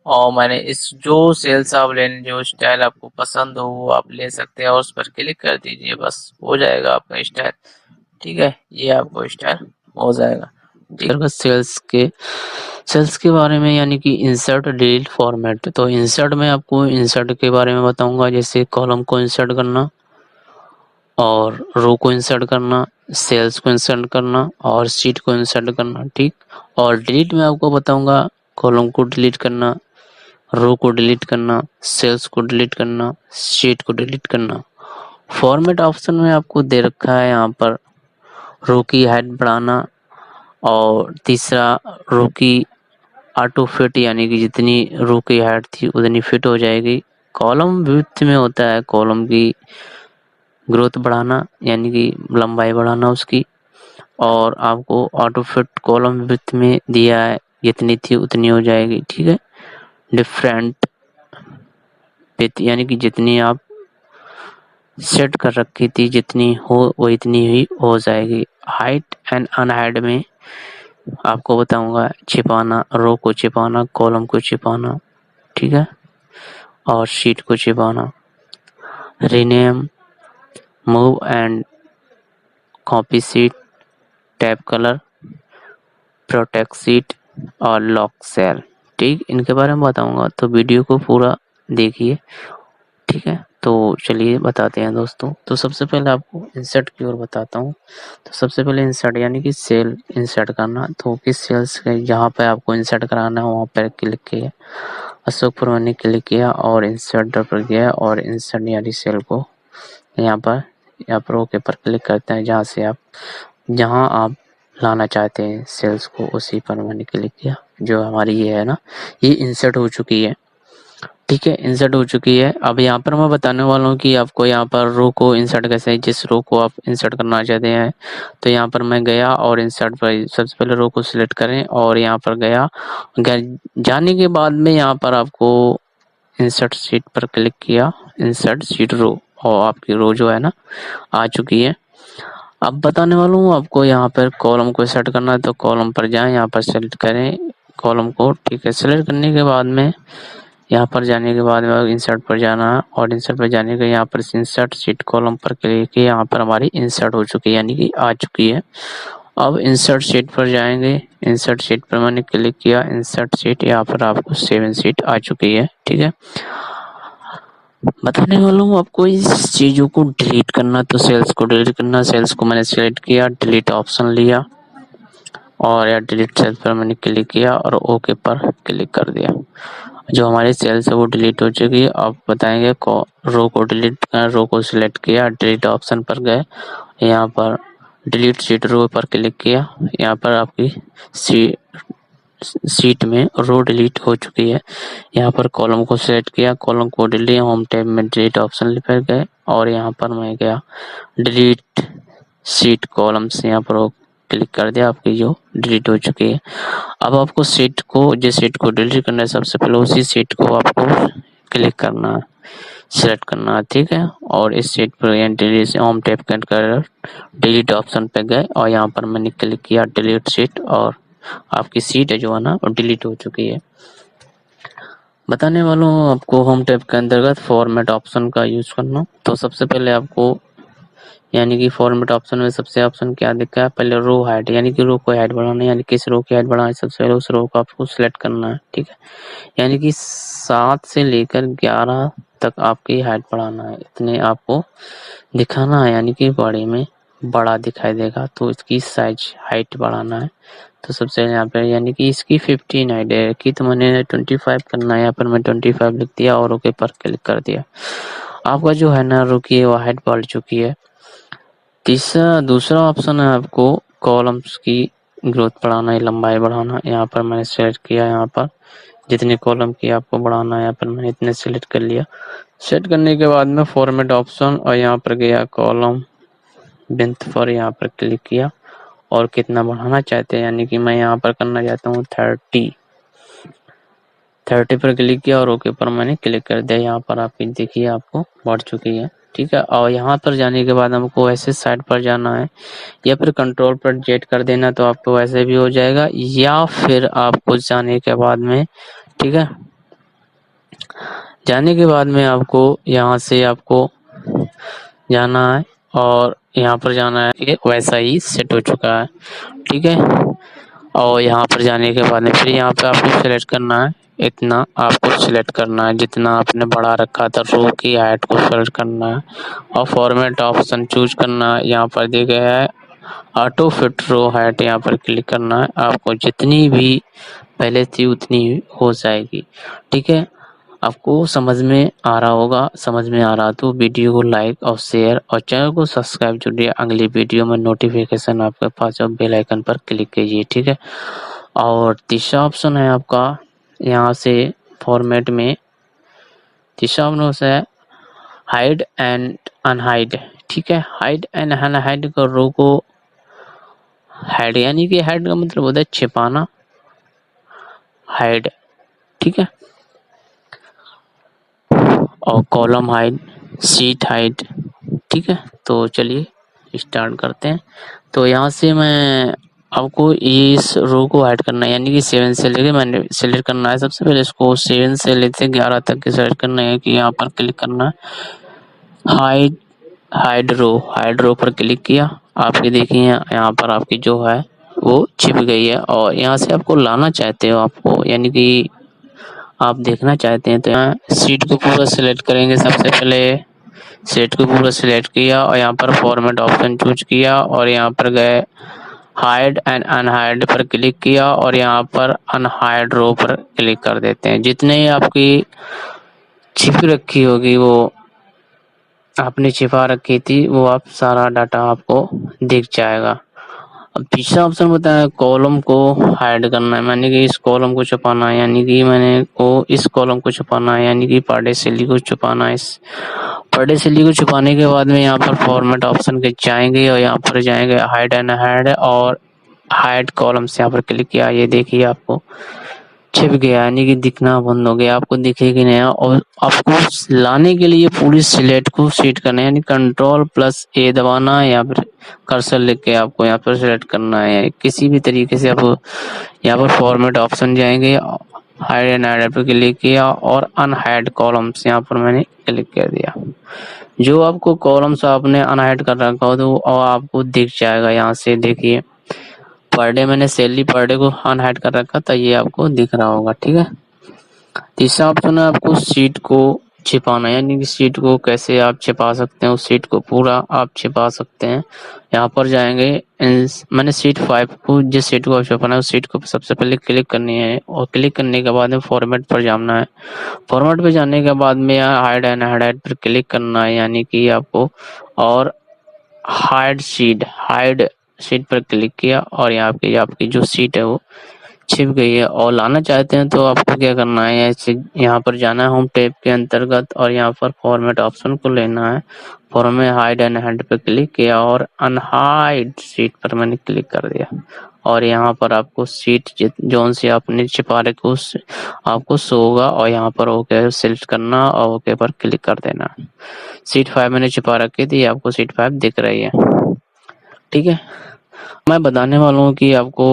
और मैंने इस जो सेल्स आप लेने, जो स्टाइल आपको पसंद हो वो आप ले सकते हैं और उस पर क्लिक कर दीजिए, बस हो जाएगा आपका स्टाइल, ठीक है। ये आपको स्टाइल हो जाएगा, ठीक है। सेल्स के बारे में यानी कि इंसर्ट डिलीट फॉर्मेट। तो इंसर्ट में आपको इंसर्ट के बारे में बताऊंगा, जैसे कॉलम को इंसर्ट करना और रो को इंसर्ट करना, सेल्स को इंसर्ट करना और शीट को इंसर्ट करना, ठीक। और डिलीट में आपको बताऊंगा कॉलम को डिलीट करना, रो को डिलीट करना, सेल्स को डिलीट करना, शीट को डिलीट करना। फॉर्मेट ऑप्शन में आपको दे रखा है यहाँ पर रो की हाइट बढ़ाना और तीसरा रो की ऑटो फिट, यानी कि जितनी रो की हाइट थी उतनी फिट हो जाएगी। कॉलम विड्थ में होता है कॉलम की ग्रोथ बढ़ाना, यानी कि लंबाई बढ़ाना उसकी। और आपको ऑटो फिट कॉलम विड्थ में दिया है, जितनी थी उतनी हो जाएगी, ठीक है। डिफरेंट विड्थ यानी कि जितनी आप सेट कर रखी थी जितनी हो वो इतनी ही हो जाएगी। हाइट एंड अनहाइड में आपको बताऊंगा छिपाना, रो को छिपाना, कॉलम को छिपाना, ठीक है। और शीट को छिपाना, rename, move and copy sheet, tab colour, protect sheet और लॉक सेल, ठीक। इनके बारे में बताऊंगा तो वीडियो को पूरा देखिए, ठीक है। तो चलिए बताते हैं दोस्तों। तो सबसे पहले आपको इंसर्ट की ओर बताता हूँ। तो सबसे पहले इंसर्ट यानी कि सेल इंसर्ट करना। तो किस सेल्स के जहाँ पे आपको इंसर्ट कराना है वहाँ पर क्लिक किया, अशोक पर मैंने क्लिक किया और इंसर्ट पर गया और इंसर्ट यानी सेल को यहाँ पर ओके पर क्लिक करते हैं। जहाँ आप लाना चाहते हैं सेल्स को उसी पर मैंने क्लिक किया। जो हमारी ये है ना, ये इंसर्ट हो चुकी है। ठीक है, इंसर्ट हो चुकी है। अब यहाँ पर मैं बताने वाला हूँ कि आपको यहाँ पर रो को इंसर्ट कैसे है। जिस रो को आप इंसर्ट करना चाहते हैं तो यहाँ पर मैं गया और इंसर्ट पर सबसे पहले रो को सिलेक्ट करें और यहाँ पर गया। जाने के बाद में यहाँ पर आपको इंसर्ट शीट पर क्लिक किया, इंसर्ट शीट रो, और आपकी रो जो है ना आ चुकी है। अब बताने वाला हूँ आपको यहाँ पर कॉलम को सेट करना है तो कॉलम पर जाएं, यहाँ पर सेलेक्ट करें कॉलम को। ठीक है, सेलेक्ट करने के बाद में यहाँ पर जाने के बाद में इंसर्ट पर जाना है और इंसर्ट पर जाने के यहाँ पर इंसर्ट शीट कॉलम पर क्लिक किया, यहाँ पर हमारी इंसर्ट हो चुकी है, यानी कि आ चुकी है। अब इंसर्ट शीट पर जाएंगे, इंसर्ट शीट पर मैंने क्लिक किया, इंसर्ट शीट, यहाँ पर आपको 7 शीट आ चुकी है। ठीक है, बताने वाला हूँ आपको इस चीजों को डिलीट करना, तो सेल्स को डिलीट करना। सेल्स को मैंने सिलेक्ट किया, डिलीट ऑप्शन लिया और या डिलीट सेल्स पर मैंने क्लिक किया और ओके पर क्लिक कर दिया। जो हमारी सेल्स है वो डिलीट हो चुकी है। अब बताएंगे रो को डिलीट करना। रो को सिलेक्ट किया, डिलीट ऑप्शन पर गए, यहाँ पर डिलीट शीट रो पर क्लिक किया, यहाँ पर आपकी शीट में रो डिलीट हो चुकी है। यहाँ पर कॉलम को सिलेक्ट किया, कॉलम को डिलीट, होम टैब में डिलीट ऑप्शन पर गए और यहाँ पर मैं गया डिलीट शीट कॉलम्स, यहाँ पर क्लिक कर दिया, आपकी जो डिलीट हो चुकी है। अब आपको शीट को, जिस शीट को डिलीट करना है सबसे पहले उसी शीट को आपको क्लिक करना है, सिलेक्ट करना है। ठीक है, और इस शीट पर डिलीट से होम टैब कर डिलीट ऑप्शन पे गए और यहाँ पर मैंने क्लिक किया डिलीट शीट और आपकी शीट है जो है ना वो डिलीट हो चुकी है। बताने वाला हूँ आपको होम टैब के अंतर्गत फॉर्मेट ऑप्शन का यूज करना। तो सबसे पहले आपको यानी कि फॉर्मेट ऑप्शन में सबसे ऑप्शन क्या दिखा है, पहले रो हाइट, यानी कि रो को हाइट बढ़ाना है, यानी किस रो की हाइट बढ़ाना है सबसे पहले उस रो को आपको सिलेक्ट करना है। ठीक है, यानी कि 7 से लेकर 11 तक आपकी हाइट बढ़ाना है, इतने आपको दिखाना है, यानी कि बड़े में बड़ा दिखाई देगा तो इसकी साइज हाइट बढ़ाना है। तो सबसे यहाँ पे यानी कि इसकी 15 हाइट है कि तो मैंने 25 करना है, यहाँ पर मैं 25 लिख दिया और ओके पर क्लिक कर दिया। आपका जो है ना रो की वो हाइट बढ़ चुकी है। दूसरा ऑप्शन है आपको कॉलम्स की ग्रोथ बढ़ाना है, लंबाई बढ़ाना। यहाँ पर मैंने सेलेक्ट किया, यहाँ पर जितने कॉलम की आपको बढ़ाना है यहाँ पर मैंने इतने सेलेक्ट कर लिया। सेट करने के बाद में फॉर्मेट ऑप्शन और यहाँ पर गया कॉलम विड्थ पर यहाँ पर क्लिक किया और कितना बढ़ाना चाहते हैं, यानी कि मैं यहाँ पर करना चाहता हूँ 30 पर क्लिक किया और ओके पर मैंने क्लिक कर दिया। यहाँ पर आपकी देखिए आपको बढ़ चुकी है। ठीक है, और यहाँ पर जाने के बाद हमको ऐसे साइड पर जाना है या फिर कंट्रोल पर जेट कर देना तो आपको वैसे भी हो जाएगा, या फिर आपको जाने के बाद में, ठीक है, जाने के बाद में आपको यहाँ से आपको जाना है और यहाँ पर जाना है, ये वैसा ही सेट हो चुका है। ठीक है, और यहाँ पर जाने के बाद में फिर यहाँ पे आपको सिलेक्ट करना है, इतना आपको सिलेक्ट करना है जितना आपने बढ़ा रखा था रो की हाइट को सिलेक्ट करना है और फॉर्मेट ऑप्शन चूज करना है। यहाँ पर दिया गया है ऑटो फिट रो हाइट, यहाँ पर क्लिक करना है, आपको जितनी भी पहले थी उतनी हो जाएगी। ठीक है, आपको समझ में आ रहा होगा, समझ में आ रहा तो वीडियो को लाइक और शेयर और चैनल को सब्सक्राइब जुड़िए अगली वीडियो में नोटिफिकेशन आपके पास और बेल आइकन पर क्लिक कीजिए। ठीक है, और तीसरा ऑप्शन है आपका यहाँ से फॉर्मेट में, तीसरा ऑप्शन है हाइड एंड अनहाइड। ठीक है, हाइड एंड अनहाइड का रो को हाइड, यानी कि हाइड का मतलब होता है छिपाना, हाइड। ठीक है, और कॉलम हाइड, शीट हाइड। ठीक है, तो चलिए स्टार्ट करते हैं। तो यहाँ से मैं आपको इस रो को हाइड करना है, यानी कि 7 से लेके मैंने सेलेक्ट करना है। सबसे पहले इसको 7 से लेके 11 तक के सेलेक्ट करना है कि यहाँ पर क्लिक करना है हाइड रो पर क्लिक किया, आपकी देखिए यहाँ पर आपकी जो है वो छिप गई है। और यहाँ से आपको लाना चाहते हो आपको, यानी कि आप देखना चाहते हैं तो यहाँ सीट को पूरा सिलेक्ट करेंगे। सबसे पहले सीट को पूरा सिलेक्ट किया और यहाँ पर फॉर्मेट ऑप्शन चूज किया और यहाँ पर गए हाइड एंड अनहाइड पर क्लिक किया और यहाँ पर अनहाइड रो पर क्लिक कर देते हैं। जितने आपकी छिप रखी होगी वो आपने छिपा रखी थी वो आप सारा डाटा आपको दिख जाएगा। अब तीसरा ऑप्शन बताया कॉलम को हाइड करना है, यानी कि इस कॉलम को छुपाना है, यानी कि मैंने को इस कॉलम को छुपाना है, यानी कि पार्टे सेली को छुपाना है। इस पार्टे सेली को छुपाने के बाद में यहाँ पर फॉर्मेट ऑप्शन के जाएंगे और यहाँ पर जाएंगे हाइड एंड हाइड और हाइड कॉलम्स यहाँ पर क्लिक किया। ये देखिए आपको छिप गया, यानी कि दिखना बंद हो गया, आपको दिखेगी नहीं। और आपको लाने के लिए पूरी स्लेट को सीट करना है, यानी कंट्रोल+A दबाना है या फिर कर्सर लिख के आपको यहाँ पर सिलेक्ट करना है। किसी भी तरीके से आप यहाँ पर फॉर्मेट ऑप्शन जाएंगे, हाइड एंड हाइड पर क्लिक किया और अनहाइड कॉलम्स यहाँ पर मैंने क्लिक कर दिया। जो आपको कॉलम्स आपने अनहाइड कर रखा हो तो और आपको दिख जाएगा। यहाँ से देखिए पर डे मैंने सैलरी पर डे को अनहाइड कर रखा था, ये आपको दिख रहा होगा। ठीक है, तीसरा ऑप्शन है आपको सीट को छिपाना, यानी कि सीट को कैसे आप छिपा सकते हैं, उस सीट को पूरा आप छिपा सकते हैं। यहाँ पर जाएंगे, मैंने सीट 5 को, जिस सीट को आप छुपाना है उस सीट को सबसे पहले क्लिक करनी है और क्लिक करने के बाद में फॉर्मेट पर जाना है। फॉर्मेट पर जाने के बाद में यहाँ हाइड एंड हाइड पर क्लिक करना है, यानी कि आपको और हाइड सीट पर क्लिक किया और यहाँ पे आपकी जो सीट है वो छिप गई है। और लाना चाहते हैं तो आपको क्या करना है, यहाँ पर जाना है होम टैब के अंतर्गत और यहाँ पर फॉर्मेट ऑप्शन को लेना है। फॉर्मेट हाइड एंड हाइड पर क्लिक किया और अनहाइड सीट पर मैंने क्लिक कर दिया और यहाँ पर आपको सीट जोन से आपने छिपा रखी उस आपको शो होगा और यहाँ पर ओके सिलेक्ट करना और ओके पर क्लिक कर देना। सीट 5 मैंने छिपा रखी थी, आपको सीट 5 दिख रही है। ठीक है, मैं बताने वाला हूँ कि आपको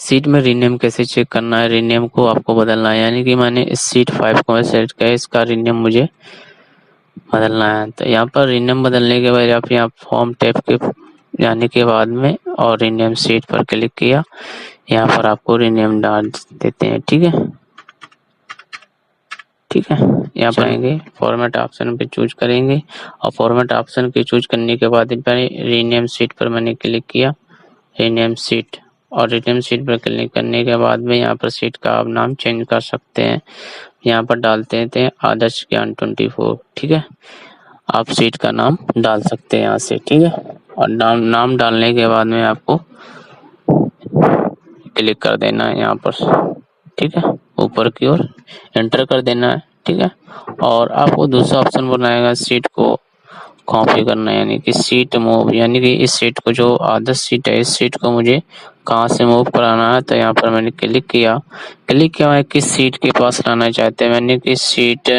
सीट में रीनेम कैसे चेक करना है। रीनेम को आपको बदलना है, यानी कि मैंने इस सीट 5 को सेलेक्ट किया, इसका रीनेम मुझे बदलना है। तो यहाँ पर रीनेम बदलने के बाद आप यहाँ फॉर्म टैब के जाने के बाद में और रीनेम सीट पर क्लिक किया, यहाँ पर आपको रीनेम डाल देते हैं। ठीक है, ठीक है, यहाँ पर आएंगे फॉर्मेट ऑप्शन पे चूज करेंगे और फॉर्मेट ऑप्शन के चूज करने के बाद रीनेम सीट पर मैंने क्लिक किया, रीनेम सीट, और रीनेम सीट पर क्लिक करने के बाद में यहाँ पर सीट का आप नाम चेंज कर सकते हैं। यहाँ पर डालते थे आदर्श ज्ञान 24। ठीक है, आप सीट का नाम डाल सकते हैं यहाँ से। ठीक है, और नाम डालने के बाद में आपको क्लिक कर देना है यहाँ पर। ठीक है, ऊपर की ओर एंटर कर देना है। ठीक है, और आपको दूसरा ऑप्शन बनाएगा सीट को कॉपी करना है, यानी कि सीट मूव, यानी कि इस सीट को जो आदर्श सीट है इस सीट को मुझे कहाँ से मूव कराना है। तो यहाँ पर मैंने क्लिक किया है किस सीट के पास लाना चाहते हैं, मैंने कि सीट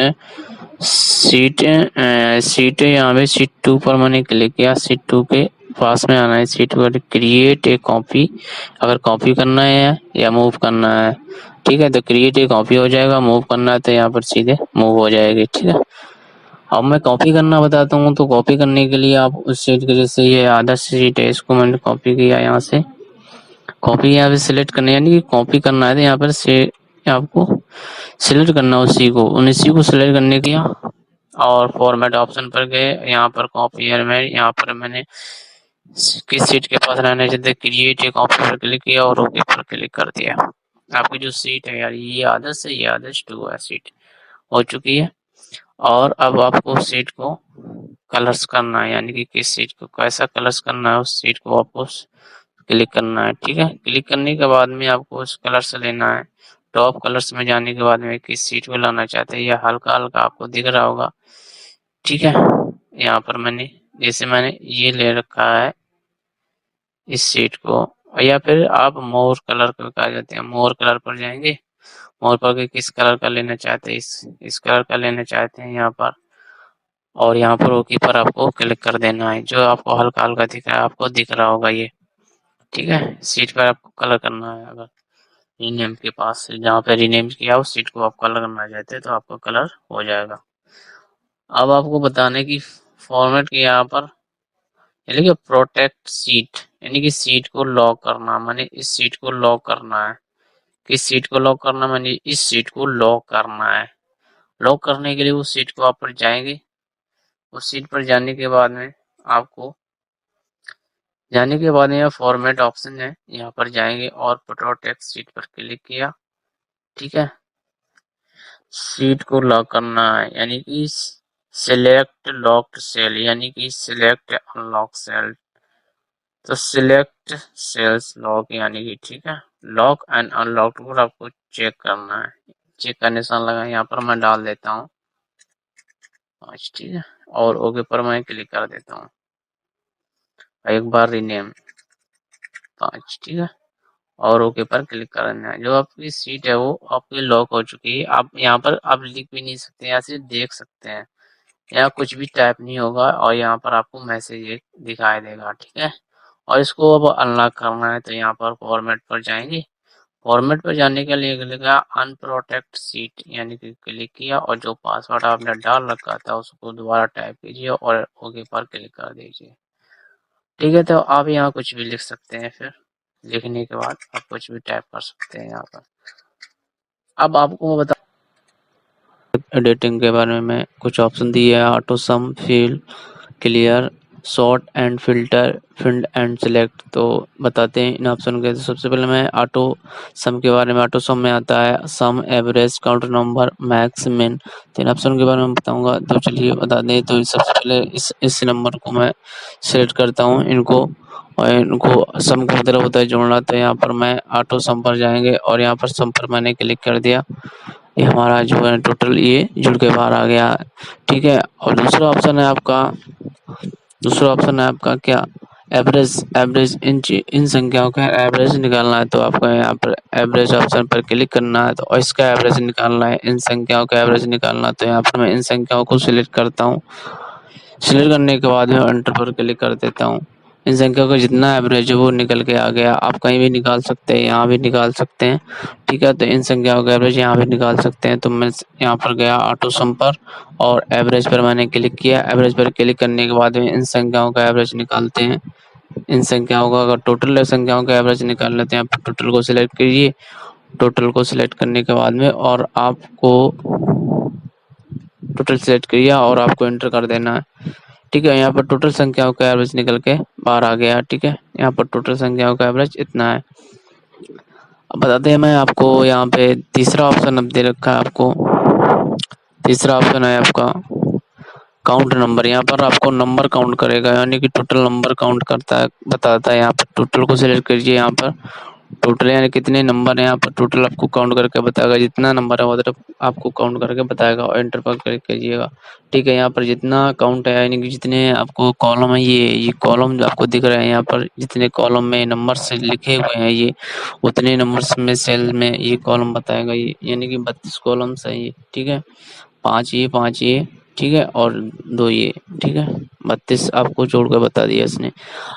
यहाँ पे सीट 2 पर मैंने क्लिक किया, सीट 2 के पास में आना है, सीट पर क्रिएट ए कॉपी, अगर कॉपी करना है या मूव करना है। ठीक है, तो क्रिएट ए कॉपी हो जाएगा, मूव करना है तो यहाँ पर सीधे मूव हो जाएगी। ठीक है, अब मैं कॉपी करना बताता हूँ। तो कॉपी करने के लिए आप उस सीट के, जैसे ये आदर्श सीट है इसको मैंने कॉपी किया, यहाँ से कॉपी यहाँ पे सिलेक्ट करना है, यानी कि कॉपी करना है तो यहाँ पर से आपको सिलेक्ट करना उसी को सिलेक्ट करने किया और फॉर्मेट ऑप्शन पर गए, यहाँ पर कॉपी में यहाँ पर मैंने किस सीट के पास रहने चाहिए क्रिएट एक कॉपी पर क्लिक किया और ओके पर क्लिक कर दिया। आपकी जो सीट है यार ये आदर्श है, ये आदर्श 2 है, सीट हो चुकी है। और अब आपको सीट को कलर्स करना है, यानी कि किस सीट को कैसा कलर्स करना है उस सीट को आपको क्लिक करना है। ठीक है, क्लिक करने के बाद में आपको उस कलर से लेना है। टॉप कलर्स में जाने के बाद में किस सीट को लाना चाहते हैं, यह हल्का हल्का आपको दिख रहा होगा। ठीक है, यहाँ पर मैंने ये ले रखा है इस सीट को, या फिर आप मोर कलर को कहा जाते हैं, मोर कलर पर जाएंगे, मोर पर किस कलर का लेना चाहते हैं, इस कलर का लेना चाहते हैं यहाँ पर, और यहाँ पर ओके पर आपको क्लिक कर देना है। जो आपको हल्का हल्का दिख रहा है आपको दिख रहा होगा ये। ठीक है, सीट पर आपको कलर करना है, अगर रीनेम के पास जहाँ पे रीनेम किया उस सीट को आप कलर करना चाहते हैं तो आपका कलर हो जाएगा। अब आपको बताने की फॉर्मेट की यहाँ पर यानी कि प्रोटेक्ट सीट, यानी कि सीट को लॉक करना, मैंने इस सीट को लॉक करना है। किस सीट को लॉक करना, मैंने इस सीट को लॉक करना है। लॉक करने के लिए उस सीट को आप पर जाएंगे, उस सीट पर जाने के बाद में आपको यहाँ फॉर्मेट ऑप्शन है, यहाँ पर जाएंगे और प्रोटेक्ट सीट पर क्लिक किया। ठीक है, सीट को लॉक करना है, यानी कि सिलेक्ट लॉक्ड सेल, यानी कि सिलेक्ट अनलॉक सेल, तो सिलेक्ट सेल्स लॉक यानी कि ठीक है, लॉक एंड अनलॉक को आपको चेक करना है। चेक का निशान लगा, यहाँ पर मैं डाल देता हूँ 5, ठीक है, और ओके पर मैं क्लिक कर देता हूँ। एक बार रीनेम 5, ठीक है, और ओके पर क्लिक करना है। जो आपकी सीट है वो आपकी लॉक हो चुकी है। आप यहाँ पर आप लिख भी नहीं सकते, यहाँ से देख सकते हैं, यहाँ कुछ भी टाइप नहीं होगा और यहाँ पर आपको मैसेज एक दिखाई देगा, ठीक है। और इसको अब अनलॉक करना है तो यहाँ पर फॉर्मेट पर जाएंगे। फॉर्मेट पर जाने के लिए लिखा अनप्रोटेक्ट सीट यानी कि क्लिक किया और जो पासवर्ड आपने डाल रखा था उसको दोबारा टाइप कीजिए और ओके पर क्लिक कर दीजिए, ठीक है। तो आप यहाँ कुछ भी लिख सकते हैं, फिर लिखने के बाद आप कुछ भी टाइप कर सकते हैं यहाँ पर। अब आपको बता एडिटिंग के बारे में कुछ ऑप्शन दिए है, auto sum, fill, clear, sort and filter, field and select. तो बताते हैं इन ऑप्शन के। तो सबसे पहले मैं ऑटो सम के बारे में, ऑटो सम में आता है सम, एवरेज, काउंटर नंबर, मैक्स, मिन। तीन ऑप्शन के बारे में बताऊंगा, तो चलिए बता दें। तो सबसे पहले इस नंबर को मैं सिलेक्ट करता हूँ इनको, और इनको सम का मतलब होता है जोड़ना। तो यहाँ पर मैं ऑटो सम पर जाएंगे और यहाँ पर सम पर मैंने क्लिक कर दिया, ये हमारा जो है टोटल ये जुड़ के बाहर आ गया, ठीक है। और दूसरा ऑप्शन है आपका क्या, एवरेज। एवरेज इन संख्याओं का एवरेज निकालना है, तो आपको यहाँ पर एवरेज ऑप्शन पर क्लिक करना है। तो इसका एवरेज निकालना है, इन संख्याओं का एवरेज निकालना है। तो यहाँ पर मैं इन संख्याओं को सिलेक्ट करता हूँ। सिलेक्ट करने के बाद में एंटर पर क्लिक कर देता हूँ। इन संख्याओं का जितना एवरेज है वो निकल के आ गया। आप कहीं भी निकाल सकते हैं, यहाँ भी निकाल सकते हैं, ठीक है। तो इन संख्याओं का एवरेज यहाँ भी निकाल सकते हैं। तो मैं यहाँ पर गया ऑटो सम पर और एवरेज पर मैंने क्लिक किया। एवरेज पर क्लिक करने के बाद में इन संख्याओं का एवरेज निकालते हैं। इन संख्याओं का अगर टोटल संख्याओं का एवरेज निकाल लेते हैं, आप टोटल को सिलेक्ट कीजिए। टोटल को सिलेक्ट करने के बाद में और आपको टोटल सिलेक्ट किया और आपको एंटर कर देना है, ठीक है। यहाँ पर टोटल संख्याओं का एवरेज निकल के बाहर आ गया, ठीक है। यहाँ पर टोटल संख्याओं का एवरेज इतना है। अब बताते हैं, मैं आपको यहाँ पे तीसरा ऑप्शन अब दे रखा है आपको। तीसरा ऑप्शन है आपका काउंट नंबर। यहाँ पर आपको नंबर काउंट करेगा, यानी कि टोटल नंबर काउंट करता है, बताता है। यहाँ पर टोटल को सिलेक्ट कीजिए। यहाँ पर टोटल यानी कितने नंबर है, यहाँ पर टोटल आपको काउंट करके बताएगा। जितना नंबर है मतलब आपको काउंट करके बताएगा और एंटर पर क्लिक कीजिएगा, ठीक है। यहाँ पर जितना काउंट है यानी कि जितने आपको कॉलम है, ये कॉलम जो आपको दिख रहे हैं, यहाँ पर जितने कॉलम में नंबर से लिखे हुए हैं ये उतने नंबर्स में सेल में ये कॉलम बताएगा। ये यानी कि 32 कॉलम्स है ये, ठीक है। 5 ये, ठीक है, और 2 ये, ठीक है। 32 आपको जोड़ कर बता दिया इसने।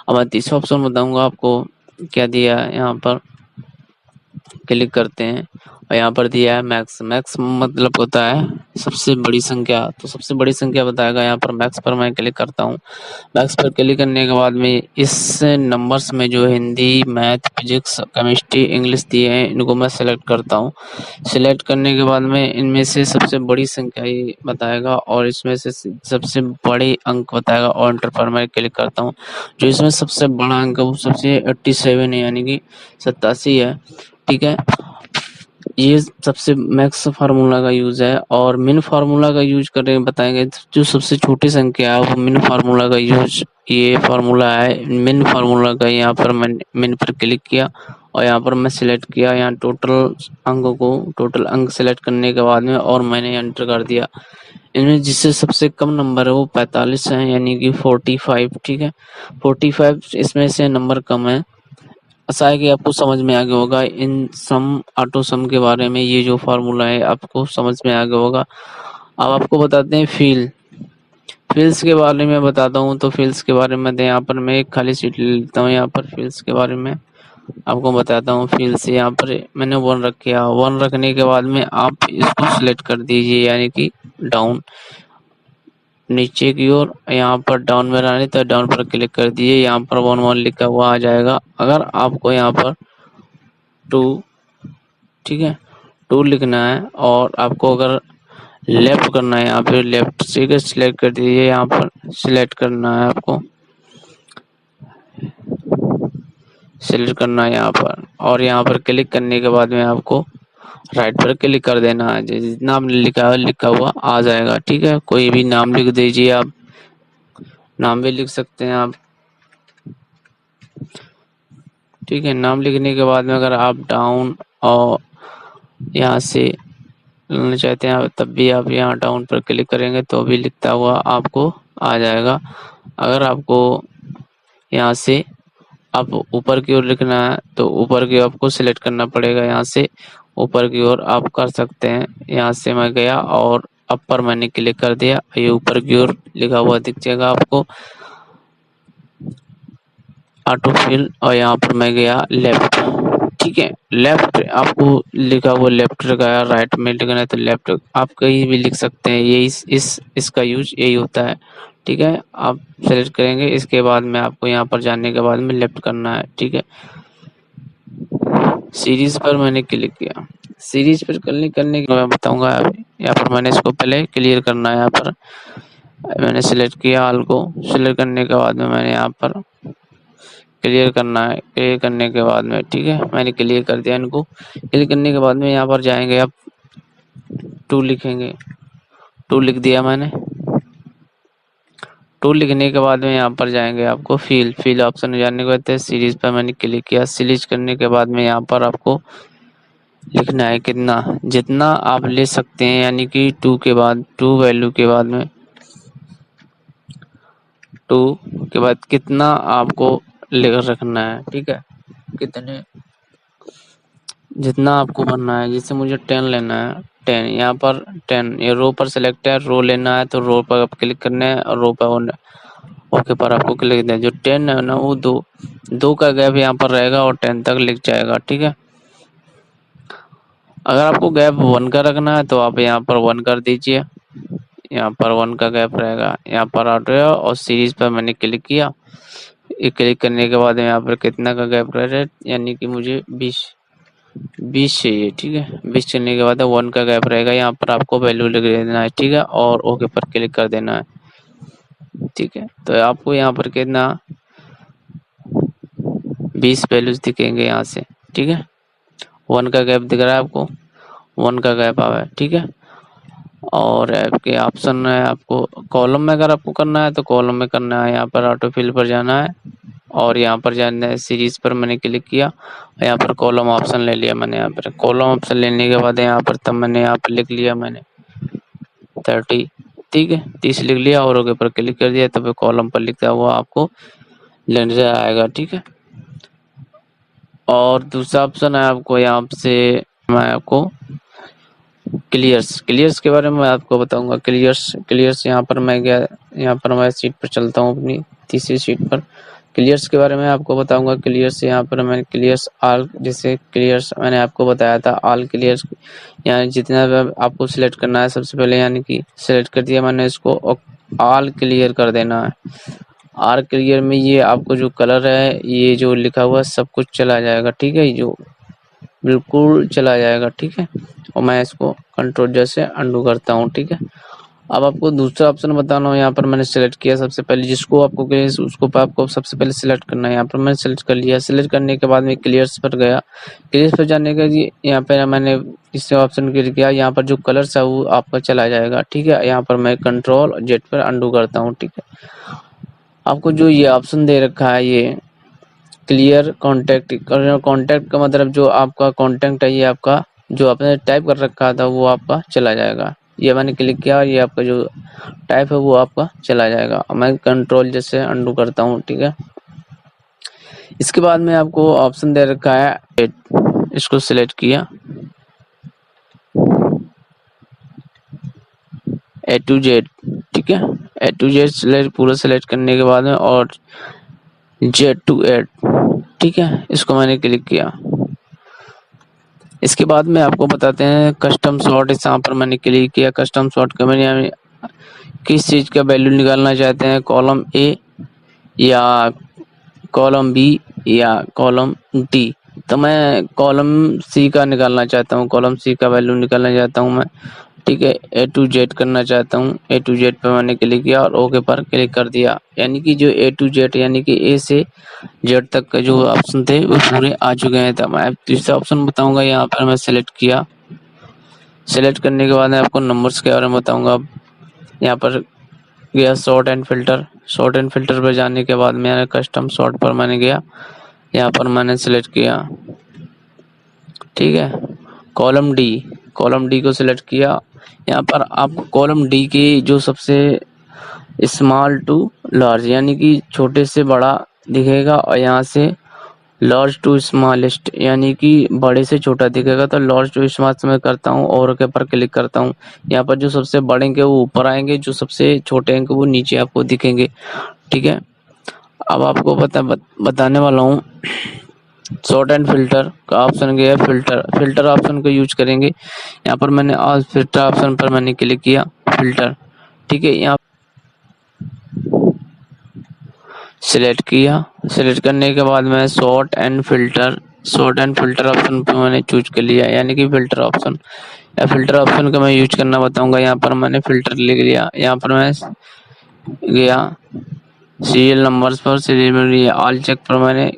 अब मैं तीसरा ऑप्शन बताऊंगा आपको क्या दिया है। यहाँ पर क्लिक करते हैं और यहाँ पर दिया है मैक्स। मैक्स मतलब होता है सबसे बड़ी संख्या, तो सबसे बड़ी संख्या बताएगा। यहाँ पर मैक्स पर मैं क्लिक करता हूँ। मैक्स पर क्लिक करने के बाद में इस नंबर्स में जो Hindi, math, physics, chemistry, English दिए हैं इनको मैं सिलेक्ट करता हूँ। सिलेक्ट करने के बाद में इनमें से सबसे बड़ी संख्या ये बताएगा और इसमें से सबसे बड़े अंक बताएगा और एंटर पर मैं क्लिक करता हूँ। जो इसमें सबसे बड़ा अंक है वो सबसे 87 है, यानी कि 87 है, ठीक है। ये सबसे मैक्स फार्मूला का यूज है और मिन फार्मूला का यूज करने बताएंगे। जो सबसे छोटी संख्या है वो मिन फार्मूला का यूज, ये फार्मूला है मिन फार्मूला का। यहाँ पर मैंने मिन पर क्लिक किया और यहाँ पर मैं सिलेक्ट किया। यहाँ टोटल अंक सिलेक्ट करने के बाद में और मैंने एंटर कर दिया। इनमें जिससे सबसे कम नंबर है वो 45 है, यानी कि 45, ठीक है। 45 इसमें से नंबर कम है। आशा है कि आपको समझ में आ गया होगा इन सम, ऑटो सम के बारे में। ये जो फार्मूला है आपको समझ में आ गया होगा। अब आपको बताते हैं फिल्स के बारे में बताता हूँ। तो फिल्स के बारे में यहाँ पर मैं एक खाली सीट ले लेता हूँ। यहाँ पर फिल्स के बारे में आपको बताता हूँ। फिल्स यहाँ पर मैंने 1 रख किया। 1 रखने के बाद में आप इसको सिलेक्ट कर दीजिए, यानी कि डाउन नीचे की ओर। यहाँ पर डाउन में रहने तो डाउन पर क्लिक कर दीजिए। यहाँ पर 1 लिखा हुआ आ जाएगा। अगर आपको यहाँ पर 2, ठीक है, 2 लिखना है और आपको अगर लेफ्ट करना है, यहाँ पे लेफ्ट से सिलेक्ट कर दीजिए। यहाँ पर सिलेक्ट करना है आपको, सिलेक्ट करना है यहाँ पर और यहाँ पर क्लिक करने के बाद में आपको राइट पर क्लिक कर देना है। जितना आपने लिखा हुआ आ जाएगा, ठीक है। कोई भी नाम लिख दीजिए, आप नाम भी लिख सकते हैं आप। ठीक है, नाम लिखने के बाद में अगर आप डाउन और यहाँ से लेना चाहते हैं तब भी आप यहाँ डाउन पर क्लिक करेंगे तो भी लिखता हुआ आपको आ जाएगा। अगर आपको यहाँ से आप ऊपर की ओर लिखना है तो ऊपर की ओर आपको सिलेक्ट करना पड़ेगा। यहाँ से ऊपर की ओर आप कर सकते हैं। यहाँ से मैं गया और अपर मैंने क्लिक कर दिया, ये ऊपर की ओर लिखा हुआ दिख जाएगा आपको ऑटो फिल, और यहाँ पर मैं गया लेफ्ट। ठीक है, लेफ्ट आपको लिखा हुआ लेफ्ट लगाया, राइट में लिखना है तो लेफ्ट आप कहीं भी लिख सकते हैं। ये इसका यूज यही होता है। ठीक है, आप सेलेक्ट करेंगे, इसके बाद में आपको यहाँ पर जाने के बाद में लेफ्ट करना है। ठीक है, सीरीज पर मैंने क्लिक किया। सीरीज पर करने के मैं बताऊंगा। यहाँ पर मैंने इसको पहले क्लियर करना है। यहाँ पर मैंने सिलेक्ट किया ऑल को। सिलेक्ट करने के बाद में मैंने यहाँ पर क्लियर करना है। क्लियर करने के बाद में ठीक है, मैंने क्लियर कर दिया इनको। क्लियर करने के बाद में यहाँ पर जाएंगे, आप 2 लिखेंगे। 2 लिख दिया मैंने। 2 लिखने के बाद में यहाँ पर जाएंगे, आपको फिल ऑप्शन में जाने के बाद सीरीज पर मैंने क्लिक किया। सीरीज करने के बाद में यहाँ पर आपको लिखना है कितना, जितना आप ले सकते हैं, यानी कि 2 के बाद 2 वैल्यू के बाद में 2 के बाद कितना आपको लेकर रखना है। ठीक है, कितने जितना आपको भरना है। जैसे मुझे 10 लेना है, 10 यहाँ पर 10 ये रो पर सिलेक्ट है। रो लेना है तो रो पर आप क्लिक करना है और रो पर ओके पर आपको क्लिक देना है। जो 10 है ना वो दो का गैप यहाँ पर रहेगा और 10 तक लिख जाएगा। ठीक है, अगर आपको गैप 1 का रखना है तो आप यहाँ पर 1 कर दीजिए। यहाँ पर 1 का गैप रहेगा। यहाँ पर ऑटो और सीरीज पर मैंने क्लिक किया। ये क्लिक करने के बाद यहाँ पर कितना का गैप रह रहा है, यानी कि मुझे 20 चाहिए। ठीक है, 20 चलने के बाद 1 का गैप रहेगा। यहाँ पर आपको वैल्यू लिख देना है। ठीक है, और ओके पर क्लिक कर देना है। ठीक है, तो आपको यहाँ पर कितना 20 वैल्यूज दिखेंगे यहाँ से। ठीक है, 1 का गैप दिख रहा है आपको, 1 का गैप आवा है। ठीक है, और आपके ऑप्शन है, आपको कॉलम में अगर आपको करना है तो कॉलम में करना है। यहाँ पर ऑटो फिल पर जाना है और यहाँ पर जाना है। सीरीज पर मैंने क्लिक किया, यहाँ पर कॉलम ऑप्शन ले लिया मैंने। यहाँ पर कॉलम ऑप्शन लेने के बाद यहाँ पर तब मैंने यहाँ पर लिख लिया मैंने 30। ठीक है, 30 लिख लिया और ओके पर क्लिक कर दिया, तब कॉलम पर लिखा हुआ आपको लेंडर आएगा। ठीक है, और दूसरा ऑप्शन है आपको यहाँ से मैं आपको क्लियर्स के बारे में मैं आपको बताऊंगा। क्लियर्स यहाँ पर मैं गया, यहाँ पर मैं सीट पर चलता हूँ, अपनी तीसरी सीट पर। क्लियर्स के बारे में आपको बताऊंगा। क्लियर्स यहाँ पर मैंने क्लियर्स ऑल, जैसे क्लियर्स मैंने आपको बताया था ऑल क्लियर्स, यानी जितना आपको सिलेक्ट करना है सबसे पहले, यानी कि सिलेक्ट कर दिया मैंने इसको और ऑल क्लियर कर देना है। ऑल क्लियर में ये आपको जो कलर है, ये जो लिखा हुआ है सब कुछ चला जाएगा। ठीक है, जो बिल्कुल चला जाएगा। ठीक है, और मैं इसको कंट्रोल जैसे अंडू करता हूँ। ठीक है, अब आपको दूसरा ऑप्शन बताना हो। यहाँ पर मैंने सेलेक्ट किया सबसे पहले, जिसको आपको उसको आपको सबसे पहले सिलेक्ट करना है। यहाँ पर मैंने सेलेक्ट कर लिया। सेलेक्ट करने के बाद में क्लियर्स पर गया। क्लियर्स पर जाने के लिए यहाँ पर मैंने इस ऑप्शन क्लिक किया। यहाँ पर जो कलर्स है वो आपका चला जाएगा। ठीक है, यहाँ पर मैं कंट्रोल जेड पर अंडू करता हूँ। ठीक है, आपको जो ये ऑप्शन दे रखा है, ये क्लियर कॉन्टैक्ट का मतलब जो आपका कॉन्टैक्ट है, ये आपका जो आपने टाइप कर रखा था वो आपका चला जाएगा। ये मैंने क्लिक किया और ये आपका जो टाइप है वो आपका चला जाएगा। मैं कंट्रोल जैसे अंडू करता हूँ। ठीक है, इसके बाद में आपको ऑप्शन दे रखा है, इसको सिलेक्ट किया A to Z। ठीक है, A to Z सिलेक्ट पूरा सिलेक्ट करने के बाद में और Z to 8। ठीक है, इसको मैंने क्लिक किया। इसके बाद में आपको बताते हैं कस्टम सॉर्ट। इस यहाँ पर मैंने क्लिक किया कस्टम सॉर्ट का। मैंने किस चीज़ का वैल्यू निकालना चाहते हैं, कॉलम ए या कॉलम बी या कॉलम डी। तो मैं कॉलम सी का निकालना चाहता हूँ, कॉलम सी का वैल्यू निकालना चाहता हूँ मैं। ठीक है, A to Z करना चाहता हूँ। A to Z पर मैंने क्लिक किया और ओके पर क्लिक कर दिया। यानी कि जो A to Z यानी कि A से Z तक का जो ऑप्शन थे वो पूरे आ चुके हैं। तब मैं तीसरा ऑप्शन बताऊंगा। यहाँ पर मैं सेलेक्ट किया। सेलेक्ट करने के बाद मैं आपको नंबर्स के बारे में बताऊंगा। यहाँ पर गया sort and filter. Short and filter पर जाने के बाद मैंने कस्टम शॉर्ट पर मैंने गया, यहाँ पर मैंने सिलेक्ट किया, ठीक है। कॉलम डी को सिलेक्ट किया। यहाँ पर आपको कॉलम डी की जो सबसे स्मॉल टू लार्ज यानी कि छोटे से बड़ा दिखेगा, और यहाँ से लार्ज टू स्मॉलेस्ट यानी कि बड़े से छोटा दिखेगा। तो लार्ज टू स्मॉलेस्ट में करता हूँ और ओके पर क्लिक करता हूँ। यहाँ पर जो सबसे बड़े हैं वो ऊपर आएंगे, जो सबसे छोटे हैं वो नीचे आपको दिखेंगे, ठीक है। अब आपको बताने वाला हूँ शॉर्ट एंड फिल्टर का ऑप्शन गया, फिल्टर ऑप्शन को यूज करेंगे। यहाँ पर मैंने ऑल फिल्टर ऑप्शन पर मैंने क्लिक किया, फिल्टर, ठीक है। यहाँ सिलेक्ट किया, सिलेक्ट करने के बाद मैं शॉर्ट एंड फिल्टर ऑप्शन पर मैंने चूज कर लिया, यानी कि फिल्टर ऑप्शन या फिल्टर ऑप्शन का मैं यूज करना बताऊंगा। यहाँ पर मैंने फिल्टर लिख लिया। यहाँ पर मैं गया सीरियल नंबर्स पर, सीरियल ऑल चेक पर मैंने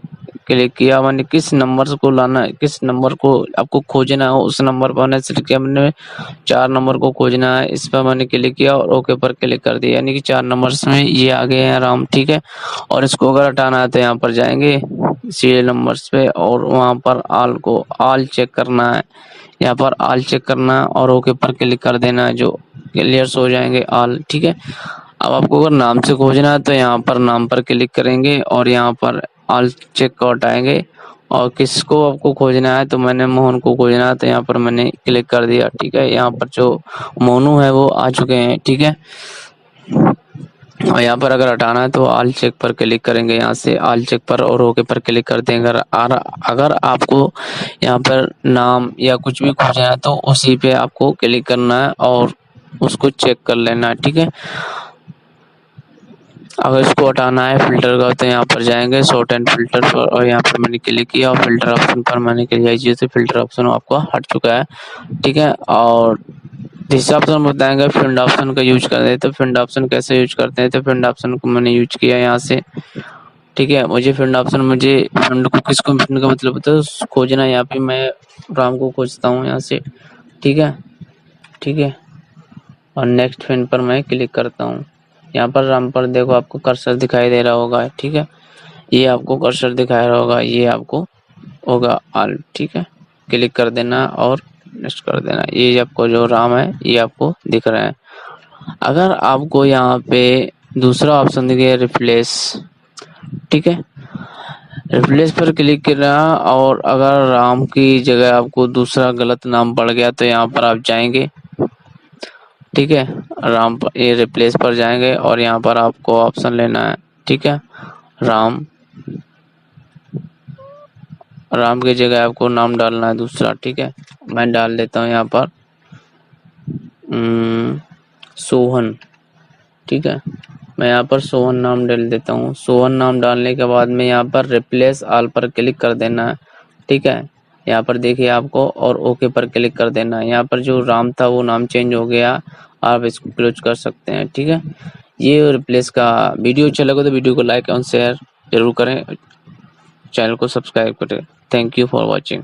क्लिक किया। मैंने किस नंबर को लाना है, किस नंबर को आपको खोजना है उस नंबर पर मैंने सिलेक्ट किया। मैंने 4 नंबर को खोजना है, इस पर मैंने क्लिक किया और ओके पर क्लिक कर दिया, यानी कि 4 नंबर्स में ये आ गए हैं राम, ठीक है। और इसको अगर हटाना है तो यहाँ पर जाएंगे सीरियल नंबर्स पे और वहाँ पर ऑल चेक करना है। यहाँ पर ऑल चेक करना है और ओके पर क्लिक कर देना है, जो क्लियर्स हो जाएंगे ऑल, ठीक है। अब आपको अगर नाम से खोजना है तो यहाँ पर नाम पर क्लिक करेंगे और यहाँ पर ऑल चेक को हटाएंगे। और किसको आपको खोजना है, तो मैंने मोहन को खोजना है, तो यहाँ पर मैंने क्लिक कर दिया, ठीक है। यहाँ पर जो मोनू है वो आ चुके हैं, ठीक है। और यहाँ पर अगर हटाना है तो ऑल चेक पर क्लिक करेंगे, यहाँ से ऑल चेक पर और ओके पर क्लिक कर देंगे। अगर आपको यहाँ पर नाम या कुछ भी खोजना है तो उसी पे आपको क्लिक करना है और उसको चेक कर लेना है, ठीक है। अगर इसको हटाना है फिल्टर का तो यहाँ पर जाएंगे शॉर्ट एंड फिल्टर पर और यहाँ पर मैंने क्लिक किया और फिल्टर ऑप्शन पर मैंने क्लिक किया, जैसे फिल्टर ऑप्शन आपका हट चुका है, ठीक है। और तीसरा ऑप्शन बताएंगे फिंड ऑप्शन का यूज करते हैं, तो फिंड ऑप्शन कैसे यूज करते हैं, तो फिंड ऑप्शन को मैंने यूज किया यहाँ से, ठीक है। मुझे फिंड ऑप्शन फिंड को किसको फिंड का मतलब होता है खोजना, यहाँ पे मैं राम को खोजता हूँ यहाँ से, ठीक है, ठीक है। और नेक्स्ट फिंड पर मैं क्लिक करता हूँ। यहाँ पर राम पर देखो आपको कर्सर दिखाई दे रहा होगा, ठीक है। ये आपको कर्सर दिखाई रहा होगा, ये आपको होगा ऑल, ठीक है। क्लिक कर देना और नेक्स्ट कर देना। ये आपको जो राम है ये आपको दिख रहा है। अगर आपको यहाँ पे दूसरा ऑप्शन दिखे रिप्लेस, ठीक है, रिप्लेस पर क्लिक करना। और अगर राम की जगह आपको दूसरा गलत नाम पड़ गया तो यहाँ पर आप जाएंगे, ठीक है, राम पर ये रिप्लेस पर जाएंगे और यहाँ पर आपको ऑप्शन लेना है, ठीक है। राम की जगह आपको नाम डालना है दूसरा, ठीक है। मैं डाल देता हूँ यहाँ पर सोहन, ठीक है। मैं यहाँ पर सोहन नाम डाल देता हूँ। सोहन नाम डालने के बाद में यहाँ पर रिप्लेस ऑल पर क्लिक कर देना है, ठीक है। यहाँ पर देखिए आपको और ओके पर क्लिक कर देना है। यहाँ पर जो राम था वो नाम चेंज हो गया, आप इसको क्लोज कर सकते हैं, ठीक है। ये रिप्लेस का वीडियो अच्छा लगा तो वीडियो को लाइक और शेयर जरूर करें, चैनल को सब्सक्राइब करें। Thank you for watching.